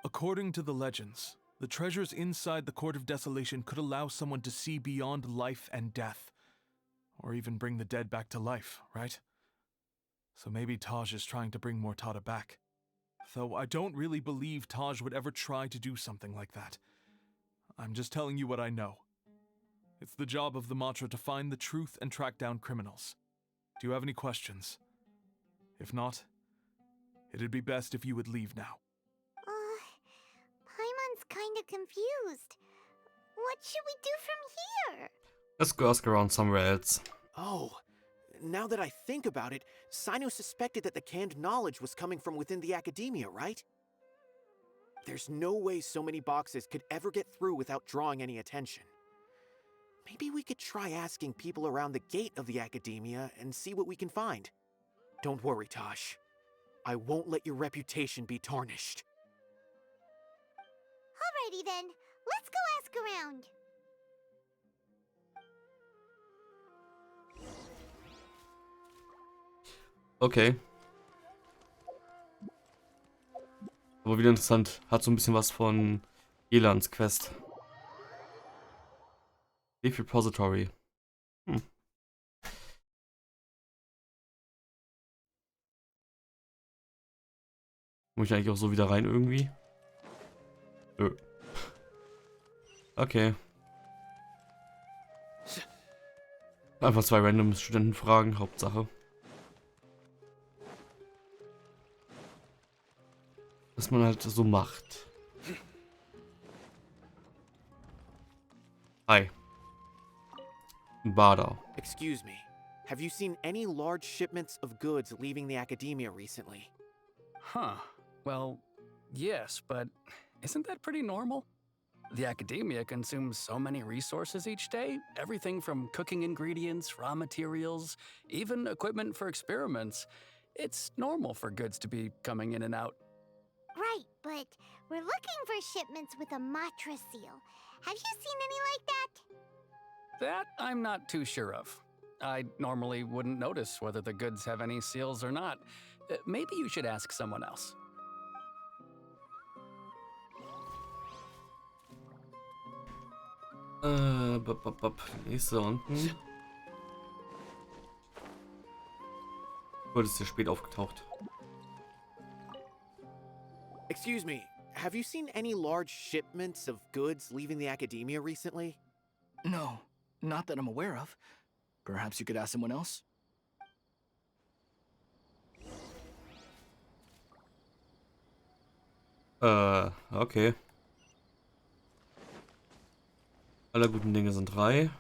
According to the legends, the treasures inside the Court of Desolation could allow someone to see beyond life and death. Or even bring the dead back to life, right? So maybe Taj is trying to bring Mortada back. Though I don't really believe Taj would ever try to do something like that. I'm just telling you what I know. It's the job of the Matra to find the truth and track down criminals. Do you have any questions? If not, it'd be best if you would leave now. Paimon's kinda confused. What should we do from here? Let's go ask around somewhere else. Oh, now that I think about it, Sino suspected that the canned knowledge was coming from within the academia, right? There's no way so many boxes could ever get through without drawing any attention. Maybe we could try asking people around the gate of the academia and see what we can find. Don't worry, Tosh. I won't let your reputation be tarnished. Alrighty then, let's go ask around. Okay. Aber wieder interessant. Hat so ein bisschen was von Elans Quest. Leaf Repository. Muss ich eigentlich auch so wieder rein irgendwie? Nö. Okay. Einfach 2 random Studenten fragen, Hauptsache. Was man halt so macht. Hi. Bada. Excuse me. Have you seen any large shipments of goods leaving the academia recently? Huh. Well, yes, but isn't that pretty normal? The academia consumes so many resources each day. Everything from cooking ingredients, raw materials, even equipment for experiments. It's normal for goods to be coming in and out. Right, but we're looking for shipments with a Matra seal. Have you seen any like that? That I'm not too sure of. I normally wouldn't notice whether the goods have any seals or not. Maybe you should ask someone else. Nächste unten. Wurde es hier spät aufgetaucht. Excuse me, have you seen any large shipments of goods leaving the academia recently? No, not that I'm aware of. Perhaps you could ask someone else? Okay. Alle guten Dinge sind 3.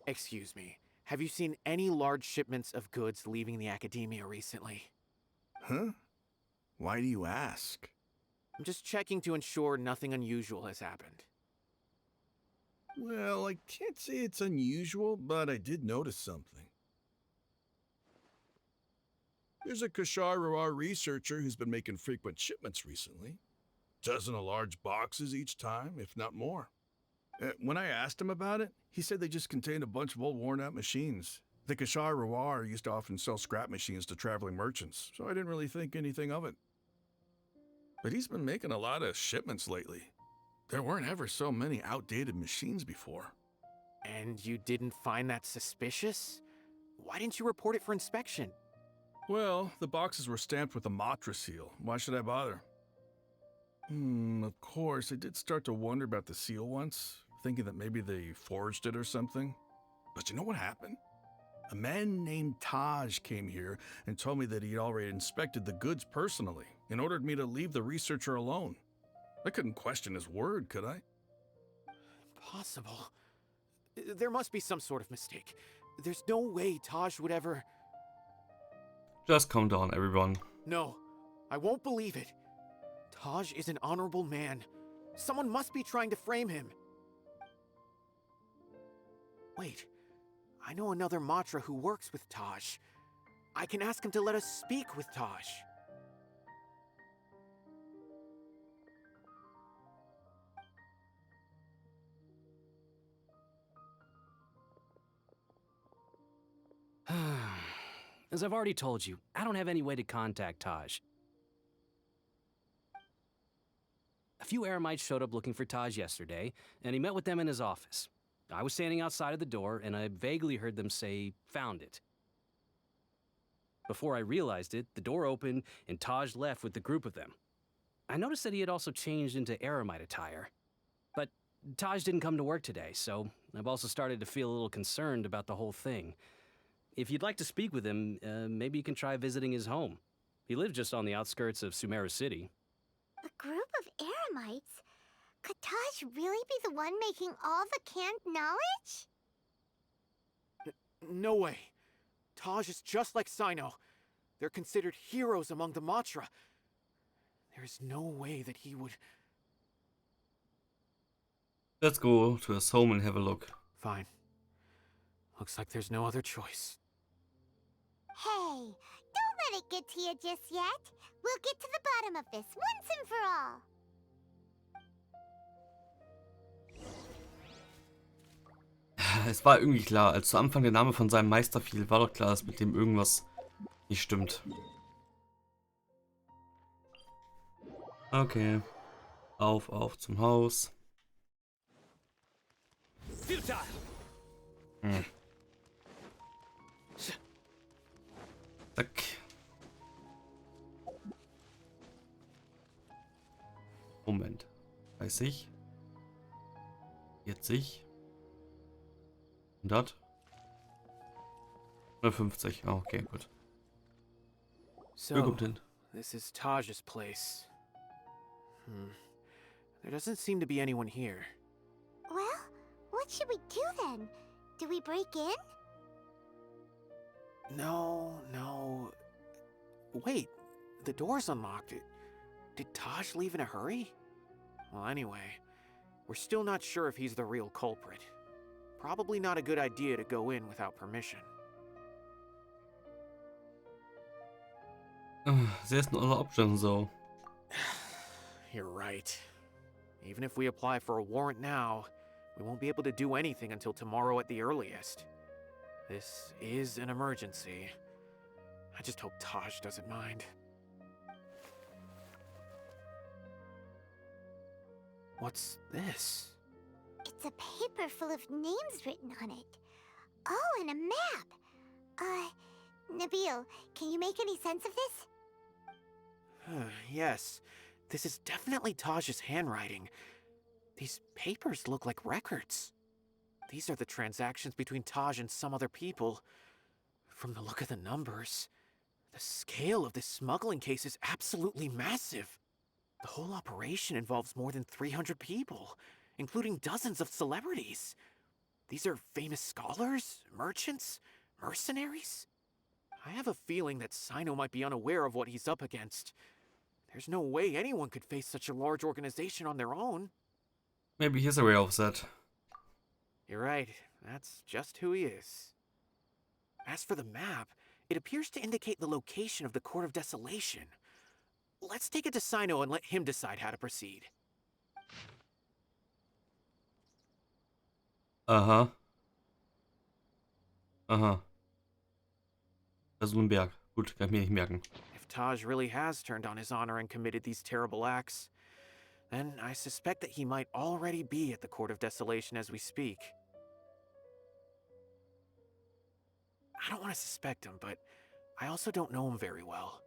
Excuse me, have you seen any large shipments of goods leaving the academia recently? Huh? Why do you ask? I'm just checking to ensure nothing unusual has happened. Well, I can't say it's unusual, but I did notice something. There's a Kashar researcher who's been making frequent shipments recently. Dozen of large boxes each time, if not more. When I asked him about it, he said they just contained a bunch of old worn-out machines. The Kashar used to often sell scrap machines to traveling merchants, so I didn't really think anything of it. but he's been making a lot of shipments lately. There weren't ever so many outdated machines before. And you didn't find that suspicious? Why didn't you report it for inspection? Well, the boxes were stamped with a Matra seal. Why should I bother? Of course, I did start to wonder about the seal once, thinking that maybe they forged it or something. But you know what happened? A man named Taj came here and told me that he'd already inspected the goods personally and ordered me to leave the researcher alone. I couldn't question his word, could I? Impossible. There must be some sort of mistake. There's no way Taj would ever... Just calm down, everyone. No, I won't believe it. Taj is an honorable man. Someone must be trying to frame him. Wait, I know another Matra who works with Taj. I can ask him to let us speak with Taj. As I've already told you, I don't have any way to contact Taj. A few Eremites showed up looking for Taj yesterday, and he met with them in his office. I was standing outside of the door, and I vaguely heard them say, "Found it." Before I realized it, the door opened, and Taj left with the group of them. I noticed that he had also changed into Eremite attire. But Taj didn't come to work today, so I've also started to feel a little concerned about the whole thing. If you'd like to speak with him, maybe you can try visiting his home. He lives just on the outskirts of Sumeru City. A group of Eremites? Could Taj really be the one making all the canned knowledge? No way. Taj is just like Sino. They're considered heroes among the Matra. There's no way that he would... Let's go to his home and have a look. Fine. Looks like there's no other choice. Hey, don't let it get to you just yet. We'll get to the bottom of this once and for all. Es war irgendwie klar, als zu Anfang der Name von seinem Meister fiel, war doch klar, dass mit dem irgendwas nicht stimmt. Okay. Auf zum Haus. Zack. Moment. 30. 40. 100. 150. Oh, okay, gut. So, this is Taj's place. There doesn't seem to be anyone here. Well, what should we do then? Do we break in? No. Wait, the door's unlocked. Did Taj leave in a hurry? Well, anyway, we're still not sure if he's the real culprit. Probably not a good idea to go in without permission. There's no other option, though. You're right. Even if we apply for a warrant now, we won't be able to do anything until tomorrow at the earliest. This is an emergency. I just hope Taj doesn't mind. What's this? It's a paper full of names written on it. Oh, and a map. Nabil, can you make any sense of this? Yes, this is definitely Taj's handwriting. These papers look like records. These are the transactions between Taj and some other people. From the look of the numbers, the scale of this smuggling case is absolutely massive. The whole operation involves more than 300 people, including dozens of celebrities. These are famous scholars, merchants, mercenaries. I have a feeling that Sino might be unaware of what he's up against. There's no way anyone could face such a large organization on their own. Maybe he's aware of that. You're right, that's just who he is. As for the map, it appears to indicate the location of the Court of Desolation. Let's take it to Sino and let him decide how to proceed. Aha. Das ist ein Berg. Gut, kann ich mir nicht merken. If if Taj really has turned on his honor and committed these terrible acts, then I suspect that he might already be at the Court of Desolation as we speak. I don't want to suspect him, but I also don't know him very well.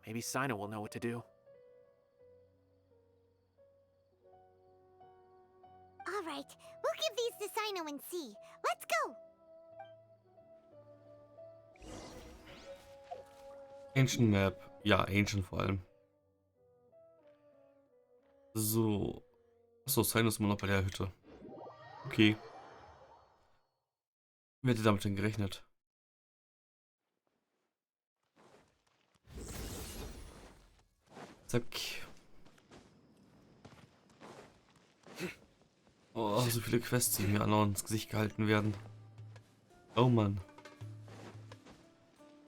Maybe Sino will know what to do. All right, we'll give these to Sino and see. Let's go! Ancient Map. Ja, Ancient vor allem. So. Achso, Sino ist immer noch bei der Hütte. Okay. Wer hätte damit denn gerechnet? Zack. Oh, so viele Quests, die mir andauernd ins Gesicht gehalten werden. Oh Mann.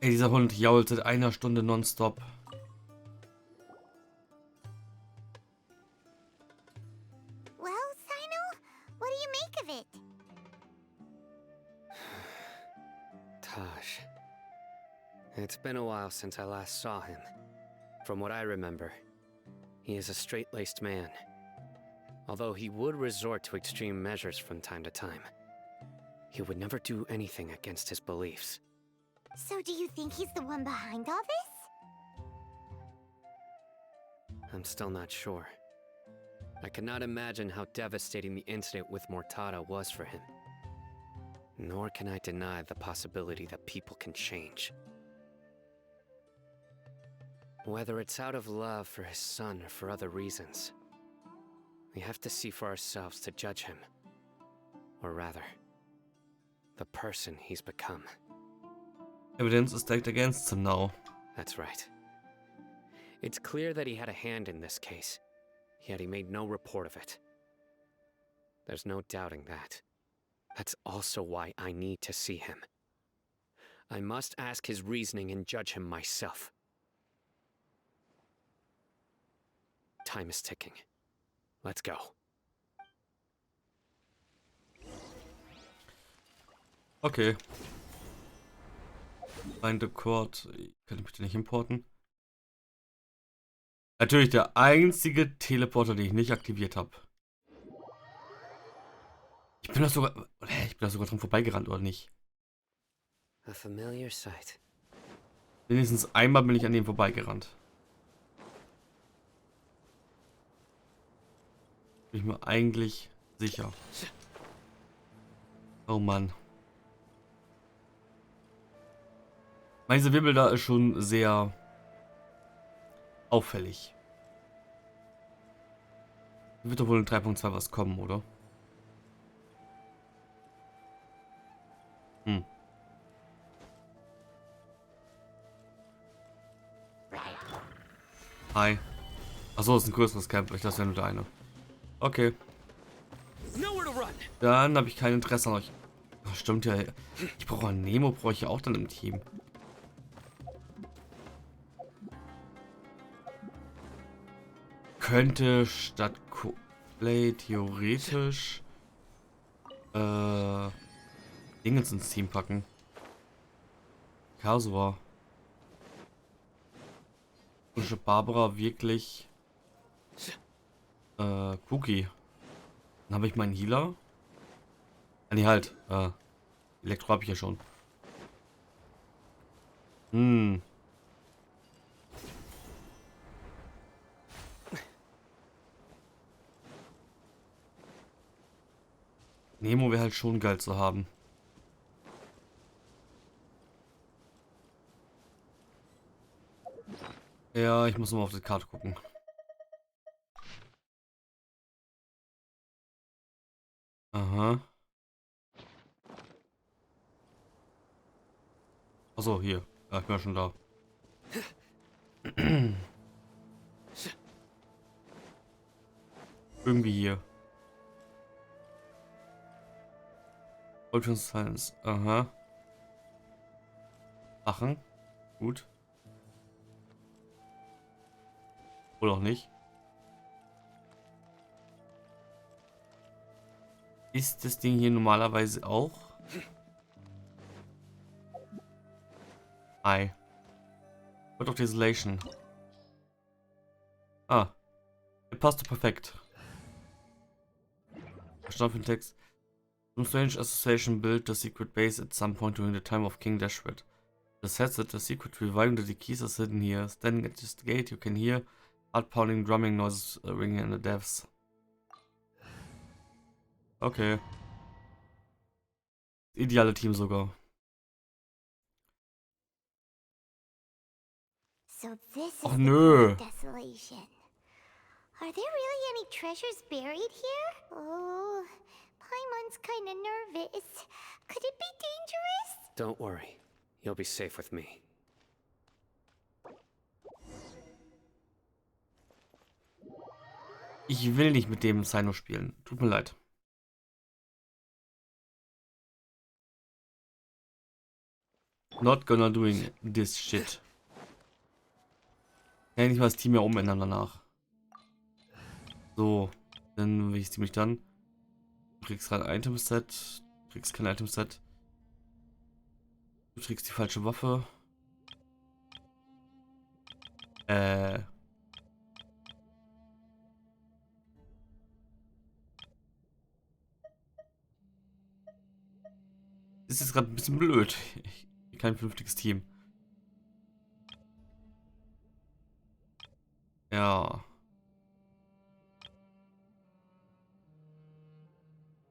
Ey, dieser Hund jault seit einer Stunde nonstop. Well, Sino, what do you make of it? Taj. It's been a while since I last saw him. From what I remember, he is a straight-laced man. Although he would resort to extreme measures from time to time, he would never do anything against his beliefs. So do you think he's the one behind all this? I'm still not sure. I cannot imagine how devastating the incident with Mortada was for him. Nor can I deny the possibility that people can change. Whether it's out of love for his son or for other reasons, we have to see for ourselves to judge him. Or rather, the person he's become. Evidence is stacked against him now. That's right. It's clear that he had a hand in this case, yet he made no report of it. There's no doubting that. That's also why I need to see him. I must ask his reasoning and judge him myself. Time is ticking. Let's go. Okay. Find the Court. Kann ich bitte nicht importen? Natürlich der einzige Teleporter, den ich nicht aktiviert habe. Ich bin da sogar dran vorbeigerannt, oder nicht? A familiar sight. Wenigstens einmal bin ich an dem vorbeigerannt. Bin ich mir eigentlich sicher. Oh Mann. Diese Wirbel da ist schon sehr auffällig. Wird doch wohl in 3.2 was kommen, oder? Hm. Hi. Achso, ist ein größeres Camp. Ich dachte, das wäre nur der eine. Okay. Dann habe ich kein Interesse an euch. Ach, stimmt ja. Ich brauche einen Nemo, brauche ich ja auch dann im Team. Könnte statt Play theoretisch Dingens ins Team packen. Kasua. Und Barbara wirklich Cookie. Dann habe ich meinen Healer. Ah, nee, halt. Elektro habe ich ja schon. Hm. Nemo wäre halt schon geil zu haben. Ja, ich muss mal auf die Karte gucken. Aha. Achso, hier. Ja, ich bin ja schon da. Irgendwie hier. Ultra Science. Aha. Achen. Gut. Oder auch nicht. Ist das Ding hier normalerweise auch? Hi. Word of Desolation. Ah. Der passt doch perfekt. Stand für den Text. Some strange association built the secret base at some point during the time of King Dashwood. The says that the secret reviving the keys is hidden here. Standing at this gate, you can hear heart-pounding drumming noises ringing in the depths. Okay. Ideale Team sogar. So this is Oh the nö. desolation. Are there really any treasures buried here? Oh, Paimon's kinda nervous. Could it be dangerous? Don't worry. You'll be safe with me. Ich will nicht mit dem Sino spielen. Tut mir leid. Not gonna doing this shit. Kann ich nicht mal das Team ja umändern danach. So, dann will ich ziemlich dann. Du kriegst gerade ein Item-Set. Du kriegst kein Item-Set. Du kriegst die falsche Waffe. Das ist gerade ein bisschen blöd. Kein vernünftiges Team. Ja.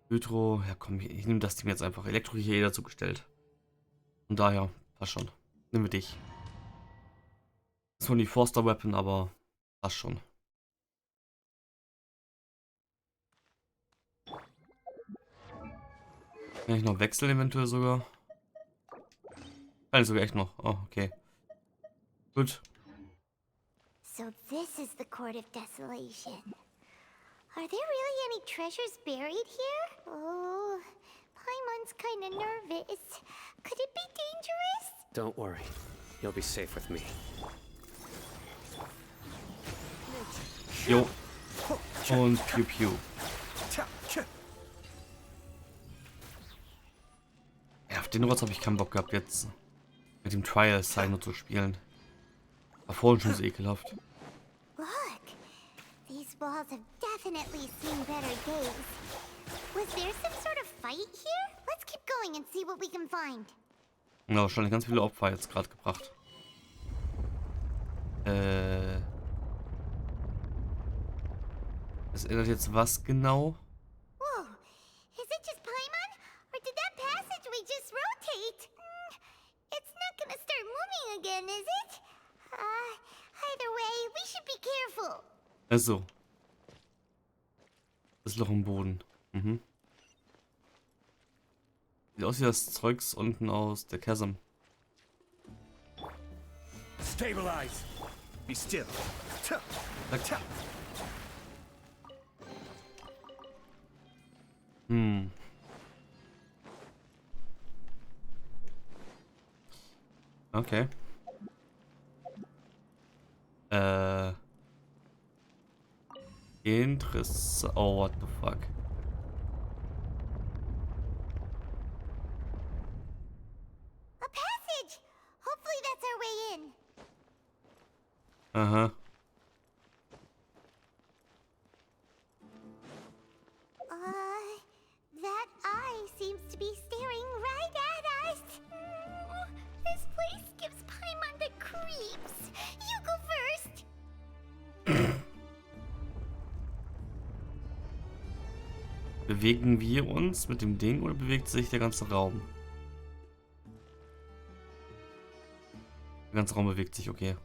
Hydro, ja komm, ich nehme das Team jetzt einfach. Elektro hier eh dazu gestellt. Von daher, passt schon. Nehmen wir dich. Das ist nur die Forster Weapon, aber passt schon. Kann ich noch wechseln eventuell sogar? Kann ich sogar echt noch. Oh, okay. Gut. So this is the Court of Desolation. Are there really any treasures buried here? Oh, Paimon's kinda nervous. Could it be dangerous? Don't worry. You'll be safe with me. Jo. Und Piu Piu. Ja, auf den Rotz habe ich keinen Bock gehabt, jetzt mit dem Trial Sino zu spielen. War vorhin schon so ekelhaft. Look, these walls have definitely seen better days. Was there some sort of fight here? Let's keep going and see what we can find. Ja, wahrscheinlich ganz viele Opfer jetzt gerade gebracht. Das ändert jetzt was genau? Whoa, is it just Paimon? Or did that passageway just rotate? It's not gonna start moving again, is it? Either way, we should be careful. Also. Das Loch im Boden. Mhm. Sieht aus wie das Zeugs unten aus der Chasm. Stabilize. Be still. Zack. Okay. Interessant. Oh, what the fuck. A passage! Hopefully that's our way in. Aha. That eye seems to be staring right at us. This place gives Paimon the creeps. You go first. Bewegen wir uns mit dem Ding oder bewegt sich der ganze Raum? Der ganze Raum bewegt sich, okay.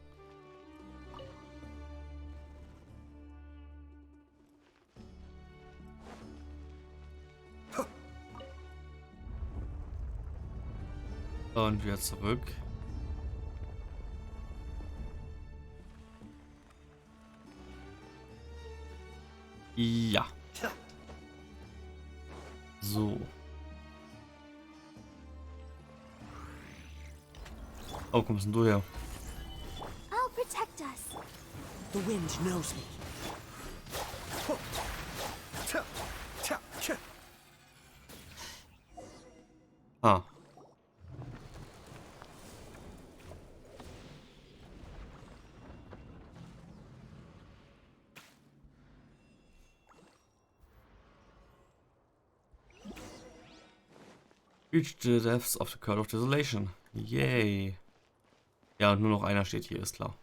Und wieder zurück. Ja. So. Oh, kommst denn du her? I'll protect us. The wind knows me. Ah. Reach the depths of the Curse of Desolation. Yay. Ja, und nur noch einer steht hier, ist klar.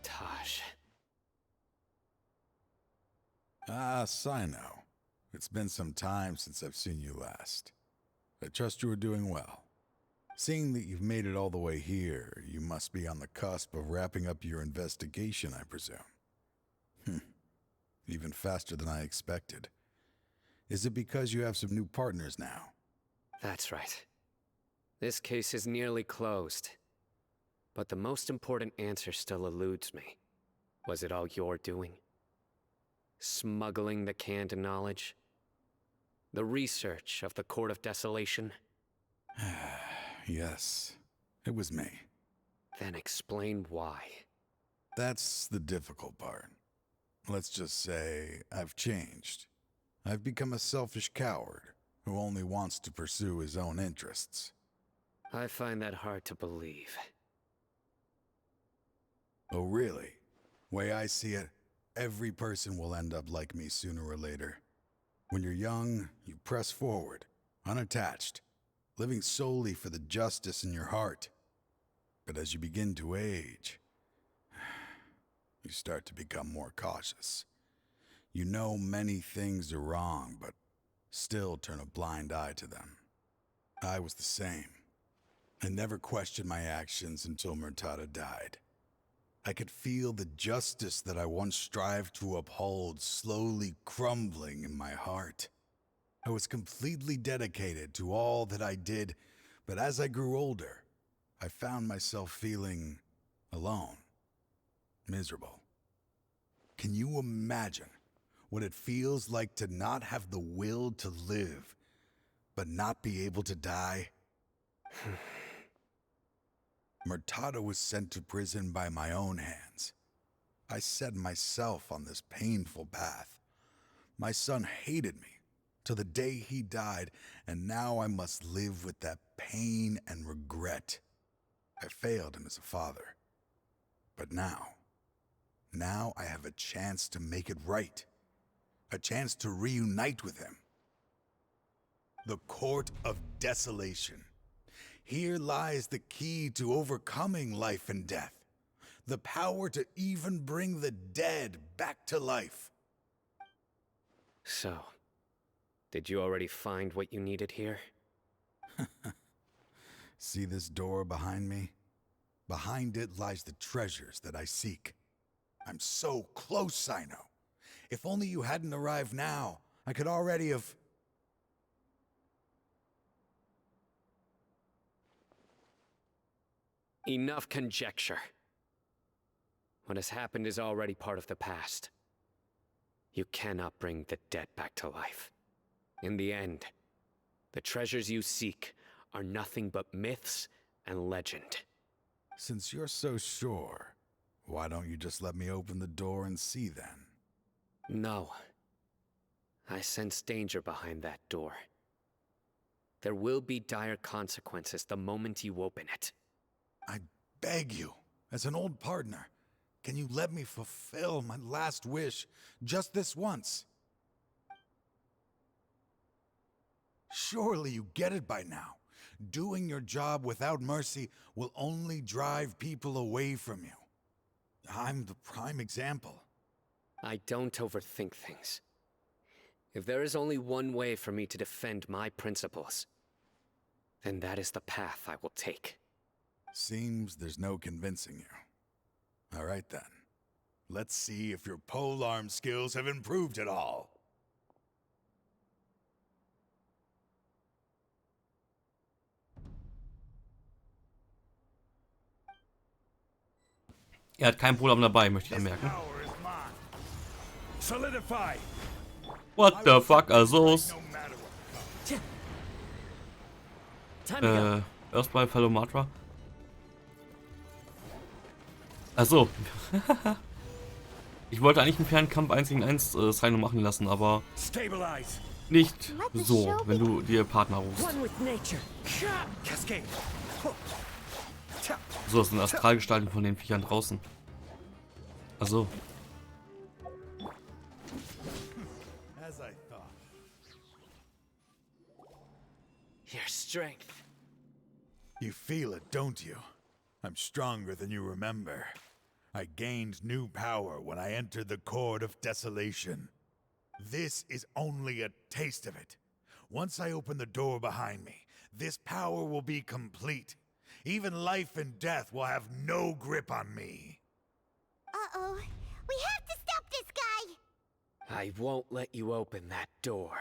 Taj. Ah, Sino. It's been some time since I've seen you last. I trust you are doing well. Seeing that you've made it all the way here, you must be on the cusp of wrapping up your investigation, I presume. Even faster than I expected. Is it because you have some new partners now? That's right. This case is nearly closed. But the most important answer still eludes me. Was it all your doing? Smuggling the canned knowledge? The research of the Court of Desolation? Yes, it was me. Then explain why. That's the difficult part. Let's just say I've changed. I've become a selfish coward who only wants to pursue his own interests. I find that hard to believe. Oh, really? Way I see it, every person will end up like me sooner or later. When you're young, you press forward, unattached, living solely for the justice in your heart. But as you begin to age, you start to become more cautious. You know many things are wrong, but still turn a blind eye to them. I was the same. I never questioned my actions until Murtada died. I could feel the justice that I once strived to uphold slowly crumbling in my heart. I was completely dedicated to all that I did, but as I grew older, I found myself feeling alone, miserable. Can you imagine what it feels like to not have the will to live, but not be able to die? Murtada was sent to prison by my own hands. I set myself on this painful path. My son hated me till the day he died, and now I must live with that pain and regret. I failed him as a father. But now I have a chance to make it right. A chance to reunite with him. The Court of Desolation. Here lies the key to overcoming life and death. The power to even bring the dead back to life. So, did you already find what you needed here? See this door behind me? Behind it lies the treasures that I seek. I'm so close, Sino. If only you hadn't arrived now, I could already have... Enough conjecture. What has happened is already part of the past. You cannot bring the dead back to life. In the end, the treasures you seek are nothing but myths and legend. Since you're so sure, why don't you just let me open the door and see then? No. I sense danger behind that door. There will be dire consequences the moment you open it. I beg you, as an old partner, can you let me fulfill my last wish just this once? Surely you get it by now. Doing your job without mercy will only drive people away from you. I'm the prime example. I don't overthink things. If there is only one way for me to defend my principles, then that is the path I will take. Seems there's no convincing you. All right then. Let's see if your polearm skills have improved at all. Hat kein Polearm dabei, möchte ich anmerken. Solidify. What the fuck, also erst bei Falomatra. Achso. Ich wollte eigentlich einen Fernkampf 1 gegen 1 Sino machen lassen, aber nicht so, wenn du dir Partner rufst. Cascade. So, das sind Astralgestalten von den Viechern draußen. Also. As I thought. Your strength. You feel it, don't you? I'm stronger than you remember. I gained new power when I entered the Court of Desolation. This is only a taste of it. Once I open the door behind me, this power will be complete. Even life and death will have no grip on me. Uh-oh. We have to stop this guy! I won't let you open that door.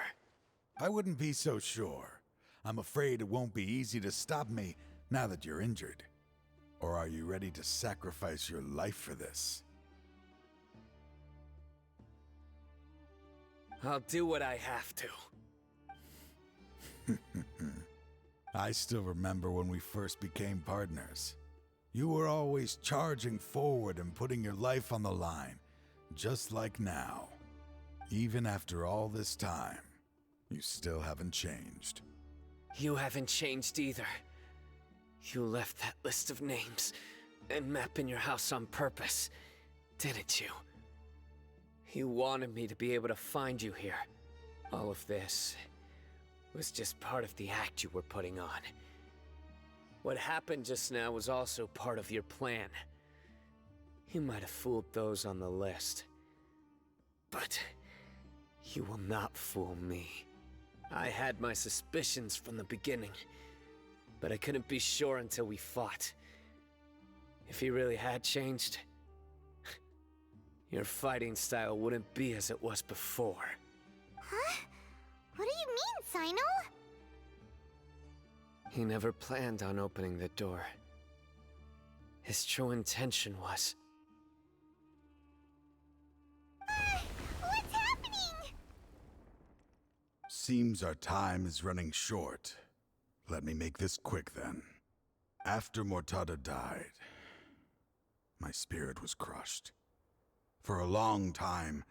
I wouldn't be so sure. I'm afraid it won't be easy to stop me now that you're injured. Or are you ready to sacrifice your life for this? I'll do what I have to. I still remember when we first became partners. You were always charging forward and putting your life on the line, just like now. Even after all this time, you still haven't changed. You haven't changed either. You left that list of names and map in your house on purpose, didn't you? You wanted me to be able to find you here. All of this was just part of the act you were putting on. What happened just now was also part of your plan. You might have fooled those on the list, but you will not fool me. I had my suspicions from the beginning, but I couldn't be sure until we fought. If he really had changed, your fighting style wouldn't be as it was before. Huh? What do you mean, Sino? He never planned on opening the door. His true intention was... What's happening? Seems our time is running short. Let me make this quick then. After Mortada died, my spirit was crushed. For a long time,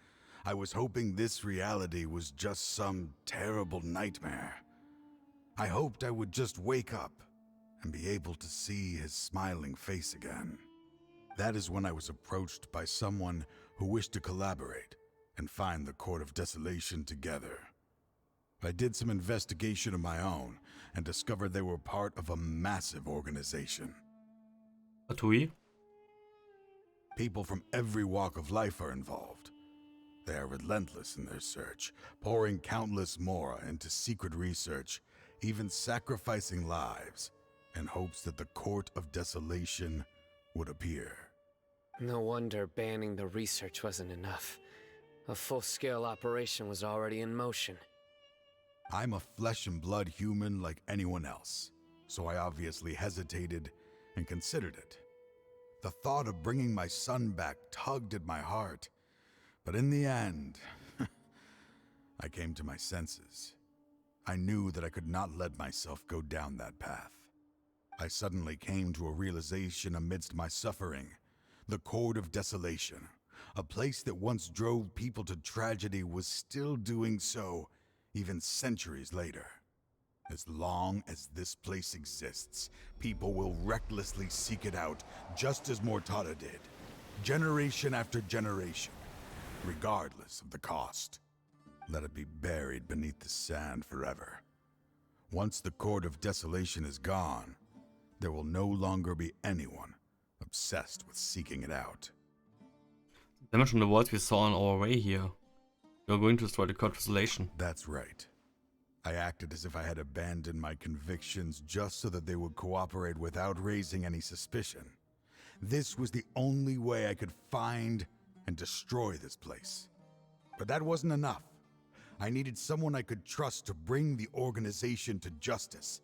I was hoping this reality was just some terrible nightmare. I hoped I would just wake up and be able to see his smiling face again. That is when I was approached by someone who wished to collaborate and find the Court of Desolation together. I did some investigation of my own and discovered they were part of a massive organization. Atui? People from every walk of life are involved. They are relentless in their search, pouring countless mora into secret research, even sacrificing lives in hopes that the Court of Desolation would appear. No wonder banning the research wasn't enough. A full-scale operation was already in motion. I'm a flesh and blood human like anyone else, so I obviously hesitated and considered it. The thought of bringing my son back tugged at my heart, but in the end, I came to my senses. I knew that I could not let myself go down that path. I suddenly came to a realization amidst my suffering. The Court of Desolation, a place that once drove people to tragedy, was still doing so even centuries later. As long as this place exists, people will recklessly seek it out, just as Mortada did, generation after generation, regardless of the cost. Let it be buried beneath the sand forever. Once the Court of Desolation is gone, there will no longer be anyone obsessed with seeking it out. Damage on the world we saw on our way here. You're going to destroy the Court of Desolation. That's right. I acted as if I had abandoned my convictions just so that they would cooperate without raising any suspicion. This was the only way I could find and destroy this place. But that wasn't enough. I needed someone I could trust to bring the organization to justice.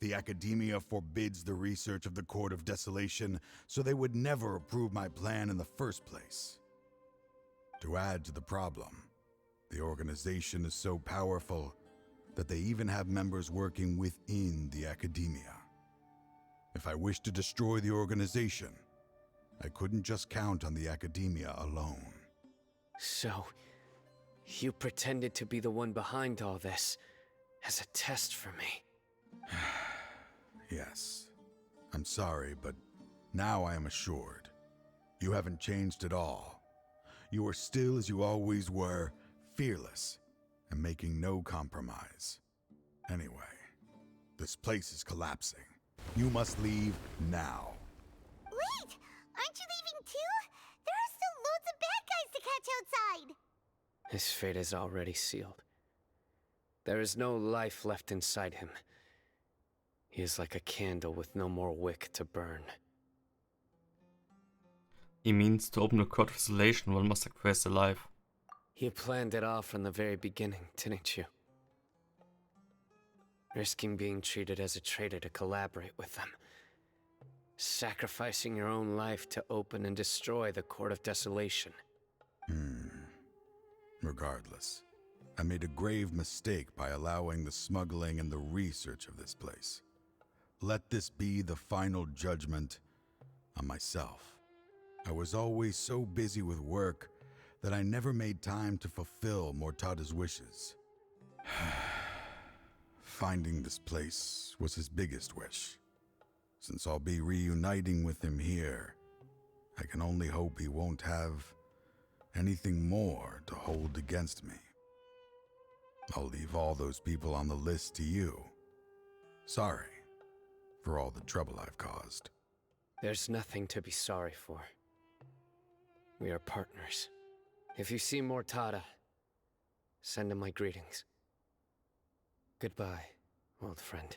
The Academia forbids the research of the Court of Desolation, so they would never approve my plan in the first place. To add to the problem, the organization is so powerful that they even have members working within the Academia. If I wished to destroy the organization, I couldn't just count on the Academia alone. So, you pretended to be the one behind all this, as a test for me. Yes. I'm sorry, but Now I am assured. You haven't changed at all. You are still as you always were, fearless, and making no compromise. Anyway, this place is collapsing. You must leave now. Wait! Aren't you leaving too? There are still loads of bad guys to catch outside! His fate is already sealed. There is no life left inside him. He is like a candle with no more wick to burn. He means to open the Court of Desolation, one must sacrifice a life. You planned it all from the very beginning, didn't you? Risking being treated as a traitor to collaborate with them. Sacrificing your own life to open and destroy the Court of Desolation. Regardless, I made a grave mistake by allowing the smuggling and the research of this place. Let this be the final judgment on myself. I was always so busy with work that I never made time to fulfill Mortada's wishes. Finding this place was his biggest wish. Since I'll be reuniting with him here, I can only hope he won't have anything more to hold against me. I'll leave all those people on the list to you. Sorry for all the trouble I've caused. There's nothing to be sorry for. We are partners. If you see Mortada, send him my greetings. Goodbye, old friend.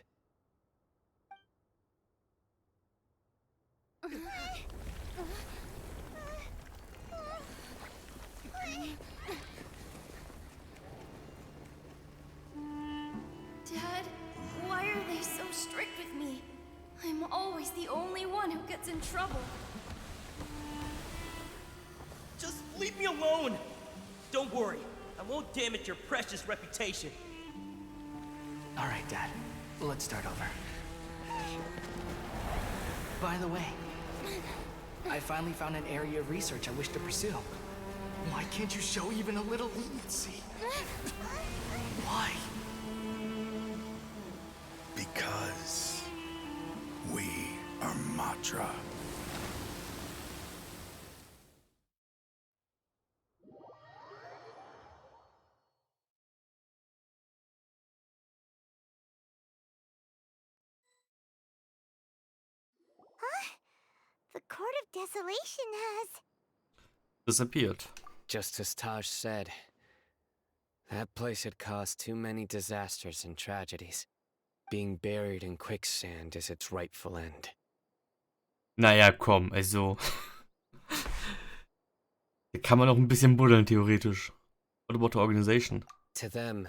Dad, why are they so strict with me? I'm always the only one who gets in trouble. Just leave me alone! Don't worry, I won't damage your precious reputation. Alright, Dad. Let's start over. By the way, I finally found an area of research I wish to pursue. Why can't you show even a little leniency? Why? Because we are Matra. Huh? The Court of Desolation has... Disappeared. Just as Taj said, that place had caused too many disasters and tragedies. Being buried in quicksand is its rightful end. Naja, komm, also. Hier kann man auch ein bisschen buddeln, theoretisch. What about the organization? To them,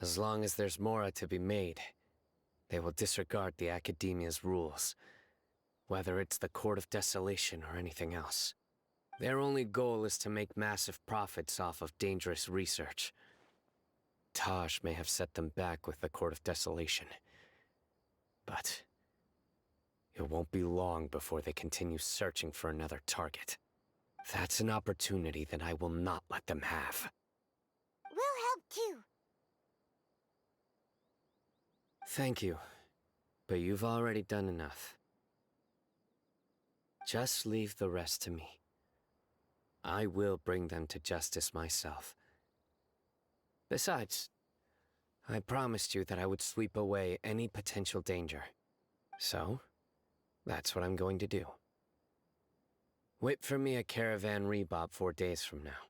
as long as there's more to be made, they will disregard the Academia's rules, whether it's the Court of Desolation or anything else. Their only goal is to make massive profits off of dangerous research. Taj may have set them back with the Court of Desolation, but it won't be long before they continue searching for another target. That's an opportunity that I will not let them have. We'll help too. Thank you, but you've already done enough. Just leave the rest to me. I will bring them to justice myself. Besides, I promised you that I would sweep away any potential danger. So, that's what I'm going to do. Wait for me a caravan rebob 4 days from now.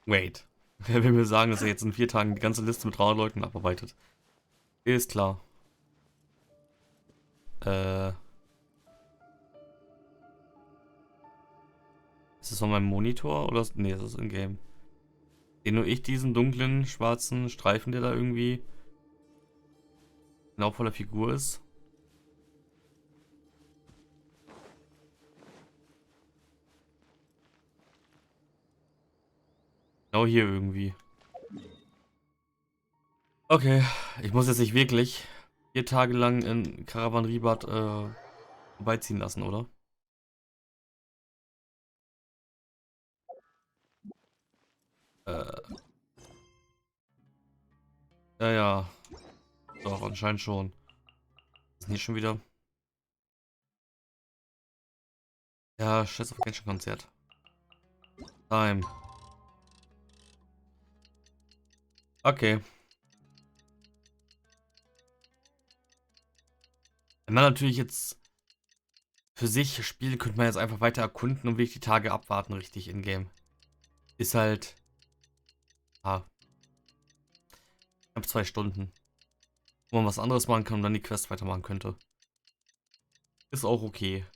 Wait. Er will mir sagen, dass er jetzt in 4 Tagen die ganze Liste mit 300 Leuten abarbeitet. Ist klar. Ist das von meinem Monitor oder? Nee, das ist in-game. Sehe nur ich diesen dunklen, schwarzen Streifen, der da irgendwie genau vor der Figur ist? Genau hier irgendwie. Okay, ich muss jetzt nicht wirklich 4 Tage lang in Caravan Ribat vorbeiziehen lassen, oder? Ja, ja. Doch, anscheinend schon. Ist nicht schon wieder. Ja, scheiß auf Genshin-Konzert. Time. Okay. Wenn man natürlich jetzt für sich spielt, könnte man jetzt einfach weiter erkunden und wirklich die Tage abwarten, richtig in-game. Ist halt. Ah. Knapp 2 Stunden. Wo man was anderes machen kann und dann die Quest weitermachen könnte. Ist auch okay.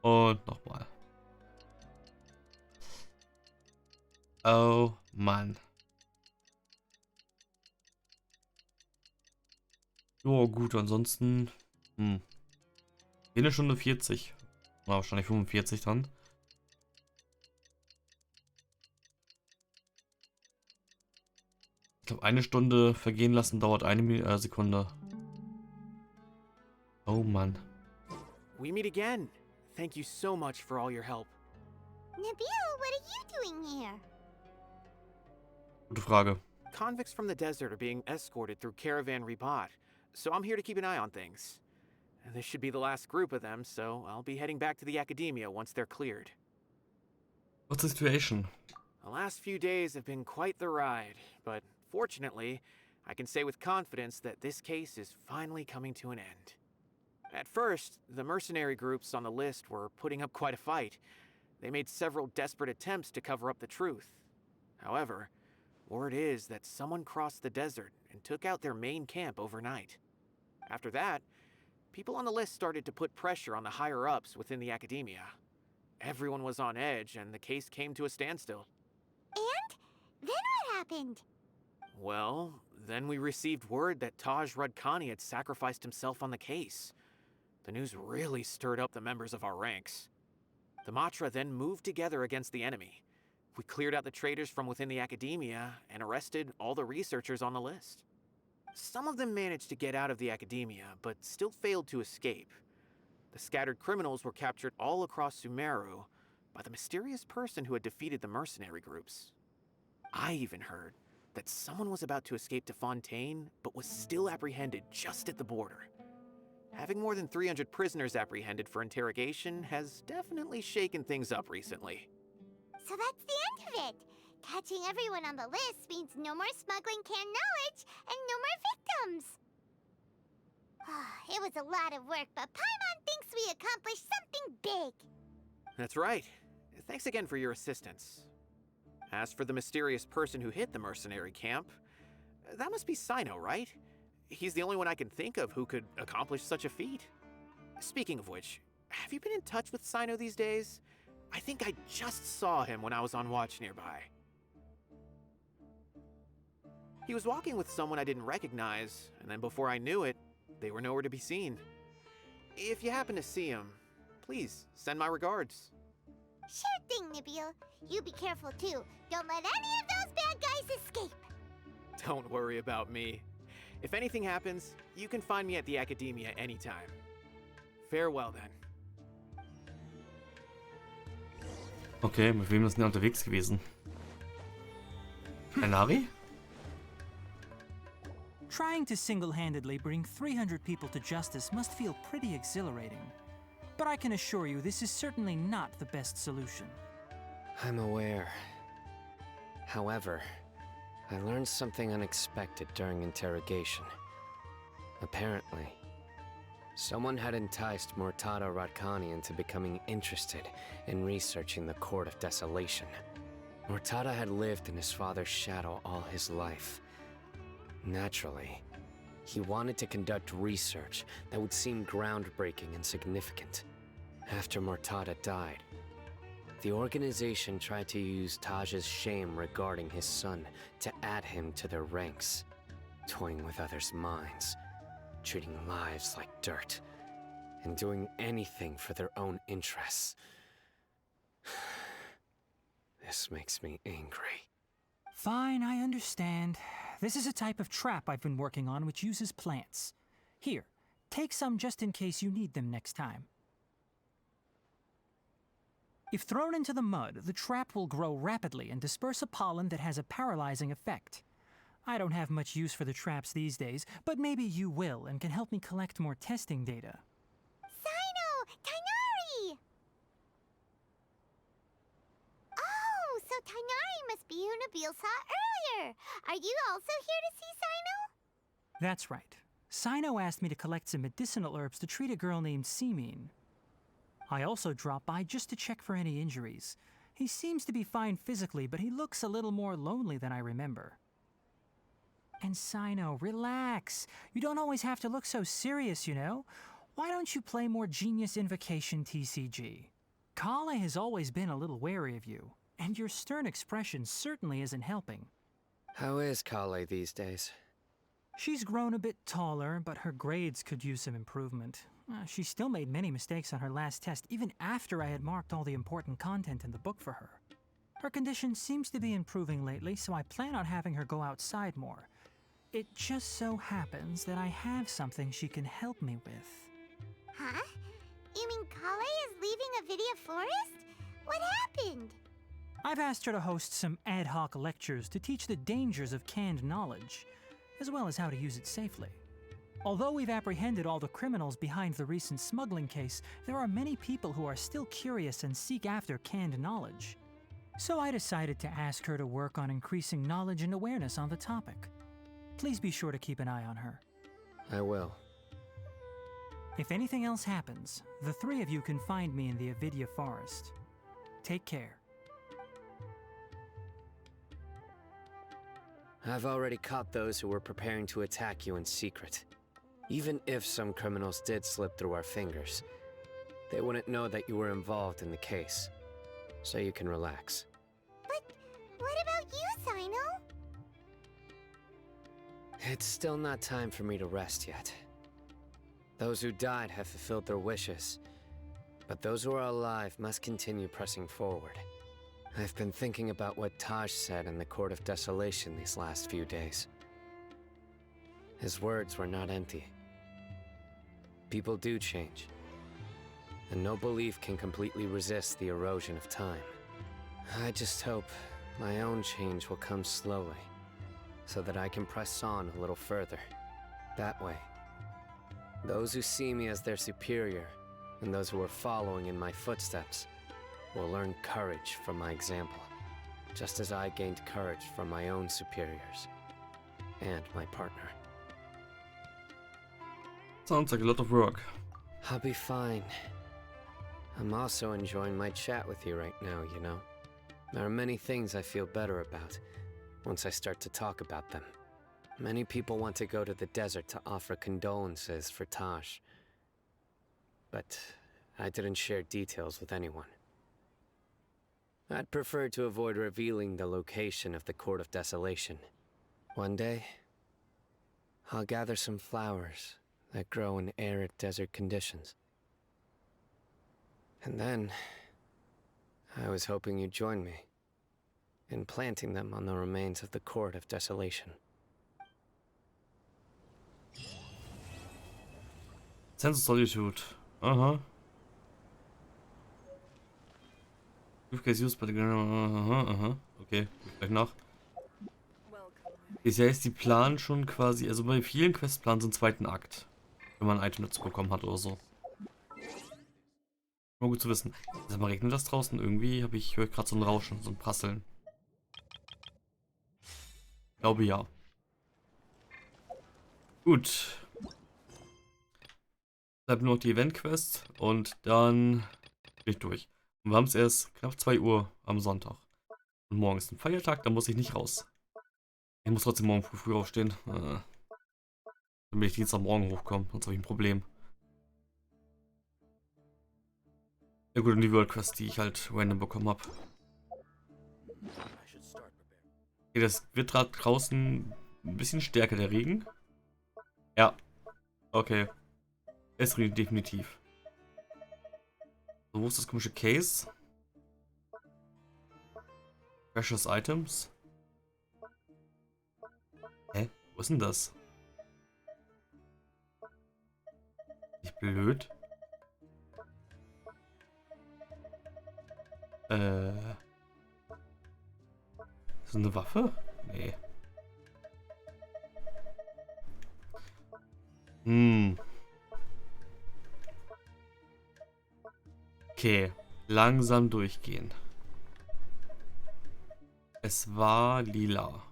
Und nochmal. Oh Mann. Jo, gut, ansonsten. Eine Stunde 40. War wahrscheinlich 45 dran. Ich glaube, eine Stunde vergehen lassen dauert eine Sekunde. Oh Mann. We meet again. Thank you so much for all your help. Nabil, what are you doing here? Gute Frage. Convicts from the desert are being escorted through Caravan Ribat, so I'm here to keep an eye on things. And this should be the last group of them, so I'll be heading back to the Academia once they're cleared. What's the situation? The last few days have been quite the ride, but fortunately, I can say with confidence that this case is finally coming to an end. At first, the mercenary groups on the list were putting up quite a fight. They made several desperate attempts to cover up the truth. However, word is that someone crossed the desert and took out their main camp overnight. After that, people on the list started to put pressure on the higher-ups within the Academia. Everyone was on edge, and the case came to a standstill. And? Then what happened? Well, then we received word that Taj Rudkani had sacrificed himself on the case. The news really stirred up the members of our ranks. The Matra then moved together against the enemy. We cleared out the traitors from within the Academia and arrested all the researchers on the list. Some of them managed to get out of the Academia, but still failed to escape. The scattered criminals were captured all across Sumeru by the mysterious person who had defeated the mercenary groups. I even heard that someone was about to escape to Fontaine, but was still apprehended just at the border. Having more than 300 prisoners apprehended for interrogation has definitely shaken things up recently. So that's the end of it. Catching everyone on the list means no more smuggling canned knowledge and no more victims. It was a lot of work, but Paimon thinks we accomplished something big. That's right. Thanks again for your assistance. As for the mysterious person who hit the mercenary camp, that must be Sino, right? He's the only one I can think of who could accomplish such a feat. Speaking of which, have you been in touch with Sino these days? I think I just saw him when I was on watch nearby. He was walking with someone I didn't recognize, and then before I knew it, they were nowhere to be seen. If you happen to see him, please send my regards. Sure thing, Nabil. You be careful too. Don't let any of those bad guys escape. Don't worry about me. If anything happens, you can find me at the Academia anytime. Farewell then. Okay, mit wem ist denn der unterwegs gewesen? Nari? Trying to single-handedly bring 300 people to justice must feel pretty exhilarating. But I can assure you this is certainly not the best solution. I'm aware. However, I learned something unexpected during interrogation. Apparently, someone had enticed Murtada Radkani into becoming interested in researching the Court of Desolation. Murtada had lived in his father's shadow all his life. Naturally, he wanted to conduct research that would seem groundbreaking and significant. After Murtada died, the organization tried to use Taj's shame regarding his son to add him to their ranks, toying with others' minds, treating lives like dirt, and doing anything for their own interests. This makes me angry. Fine, I understand. This is a type of trap I've been working on which uses plants. Here, take some just in case you need them next time. If thrown into the mud, the trap will grow rapidly and disperse a pollen that has a paralyzing effect. I don't have much use for the traps these days, but maybe you will and can help me collect more testing data. Sino! Tainari! Oh, so Tainari must be who Nabil saw earlier. Are you also here to see Sino? That's right. Sino asked me to collect some medicinal herbs to treat a girl named Semin. I also dropped by just to check for any injuries. He seems to be fine physically, but he looks a little more lonely than I remember. And Sino, relax. You don't always have to look so serious, you know? Why don't you play more Genius Invocation TCG? Kale has always been a little wary of you, and your stern expression certainly isn't helping. How is Kale these days? She's grown a bit taller, but her grades could use some improvement. She still made many mistakes on her last test, even after I had marked all the important content in the book for her. Her condition seems to be improving lately, so I plan on having her go outside more. It just so happens that I have something she can help me with. Huh? You mean Kale is leaving Avidia Forest? What happened? I've asked her to host some ad hoc lectures to teach the dangers of canned knowledge, as well as how to use it safely. Although we've apprehended all the criminals behind the recent smuggling case, there are many people who are still curious and seek after canned knowledge. So I decided to ask her to work on increasing knowledge and awareness on the topic. Please be sure to keep an eye on her. I will. If anything else happens, the three of you can find me in the Avidia Forest. Take care. I've already caught those who were preparing to attack you in secret. Even if some criminals did slip through our fingers, they wouldn't know that you were involved in the case. So you can relax. But what about you, Sino? It's still not time for me to rest yet. Those who died have fulfilled their wishes, but those who are alive must continue pressing forward. I've been thinking about what Taj said in the Court of Desolation these last few days. His words were not empty. People do change, and no belief can completely resist the erosion of time. I just hope my own change will come slowly, so that I can press on a little further. That way, those who see me as their superior, and those who are following in my footsteps, will learn courage from my example, just as I gained courage from my own superiors, and my partner. Sounds like a lot of work. I'll be fine. I'm also enjoying my chat with you right now, you know? There are many things I feel better about once I start to talk about them. Many people want to go to the desert to offer condolences for Taj, but I didn't share details with anyone. I'd prefer to avoid revealing the location of the Court of Desolation. One day, I'll gather some flowers that grow in arid desert conditions. And then, I was hoping you'd join me in planting them on the remains of the Court of Desolation. Sense of Solitude. Aha. Briefcase used by the... Aha. Okay, gleich nach. Ist ja jetzt die Plan schon quasi... Also bei vielen Questplanen sind zweiten Akt. Wenn man ein Item dazu bekommen hat oder so. Nur gut zu wissen. Sag mal, regnet das draußen? Irgendwie höre ich gerade so ein Rauschen, so ein Prasseln. Ich glaube ja. Gut. Bleibt nur noch die Event-Quest und dann bin ich durch. Und wir haben es erst knapp 2 Uhr am Sonntag. Und morgen ist ein Feiertag, da muss ich nicht raus. Ich muss trotzdem morgen früh aufstehen. Damit ich Dienstagmorgen hochkomme, sonst habe ich ein Problem. Ja gut, und die World Quest, die ich halt random bekommen habe. Okay, das wird gerade draußen ein bisschen stärker, der Regen. Ja. Okay. Es regnet definitiv. So, wo ist das komische Case? Precious Items. Hä? Wo ist denn das? Nicht blöd. Ist das eine Waffe? Nee. Okay. Langsam durchgehen. Es war lila.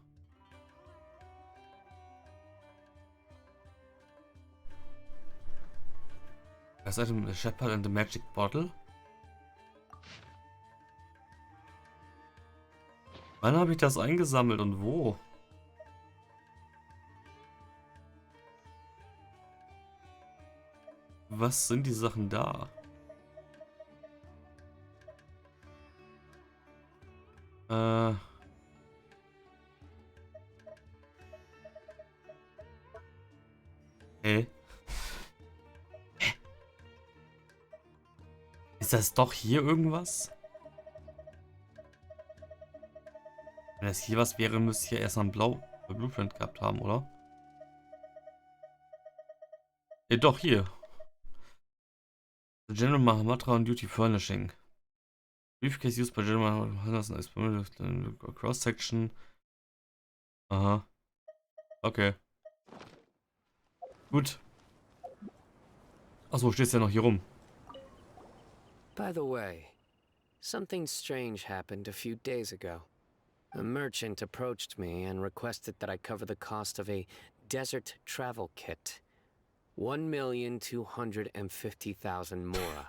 Das ist ein Shepherd and the Magic Bottle. Wann habe ich das eingesammelt und wo? Was sind die Sachen da? Hey. Ist das doch hier irgendwas? Wenn das hier was wäre, müsste ich ja erst mal ein Blueprint gehabt haben, oder? Ja, doch, hier. The General Mahamatra on Duty Furnishing. Briefcase used by General Mahamatra Cross-Section. Aha. Okay. Gut. Achso, stehst ja noch hier rum. By the way, something strange happened a few days ago. A merchant approached me and requested that I cover the cost of a desert travel kit. 1,250,000 mora.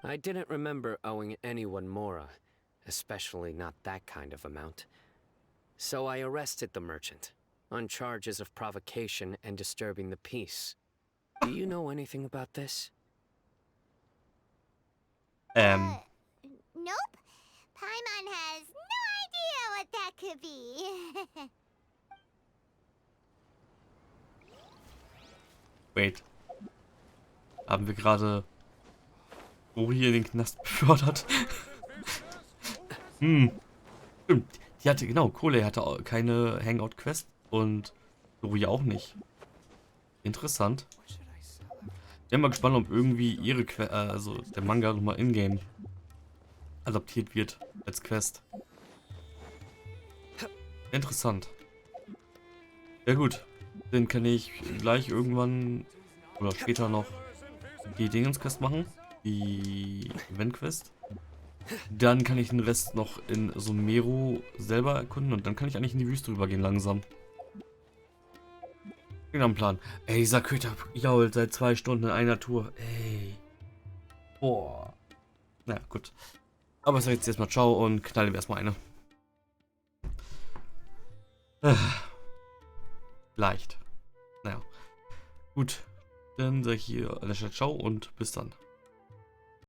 I didn't remember owing anyone mora, especially not that kind of amount. So I arrested the merchant on charges of provocation and disturbing the peace. Do you know anything about this? Nope. Paimon has no idea what that could be. Wait. Haben wir gerade Ori in den Knast befördert? Stimmt. Die hatte, genau, Kohle hatte auch keine Hangout-Quest und Ori auch nicht. Interessant. Ich bin mal gespannt, ob irgendwie ihre also der Manga nochmal in-game adaptiert wird als Quest. Interessant. Ja gut, dann kann ich gleich irgendwann oder später noch die Dingens-Quest machen, die Event-Quest. Dann kann ich den Rest noch in Sumeru selber erkunden und dann kann ich eigentlich in die Wüste rübergehen langsam. Am Plan. Ey, dieser Köter jault seit 2 Stunden in einer Tour. Ey. Boah. Na gut. Aber ich sag jetzt erstmal ciao und knalle mir erstmal eine. Leicht. Naja. Gut. Dann sag ich hier an der Stelle ciao und bis dann.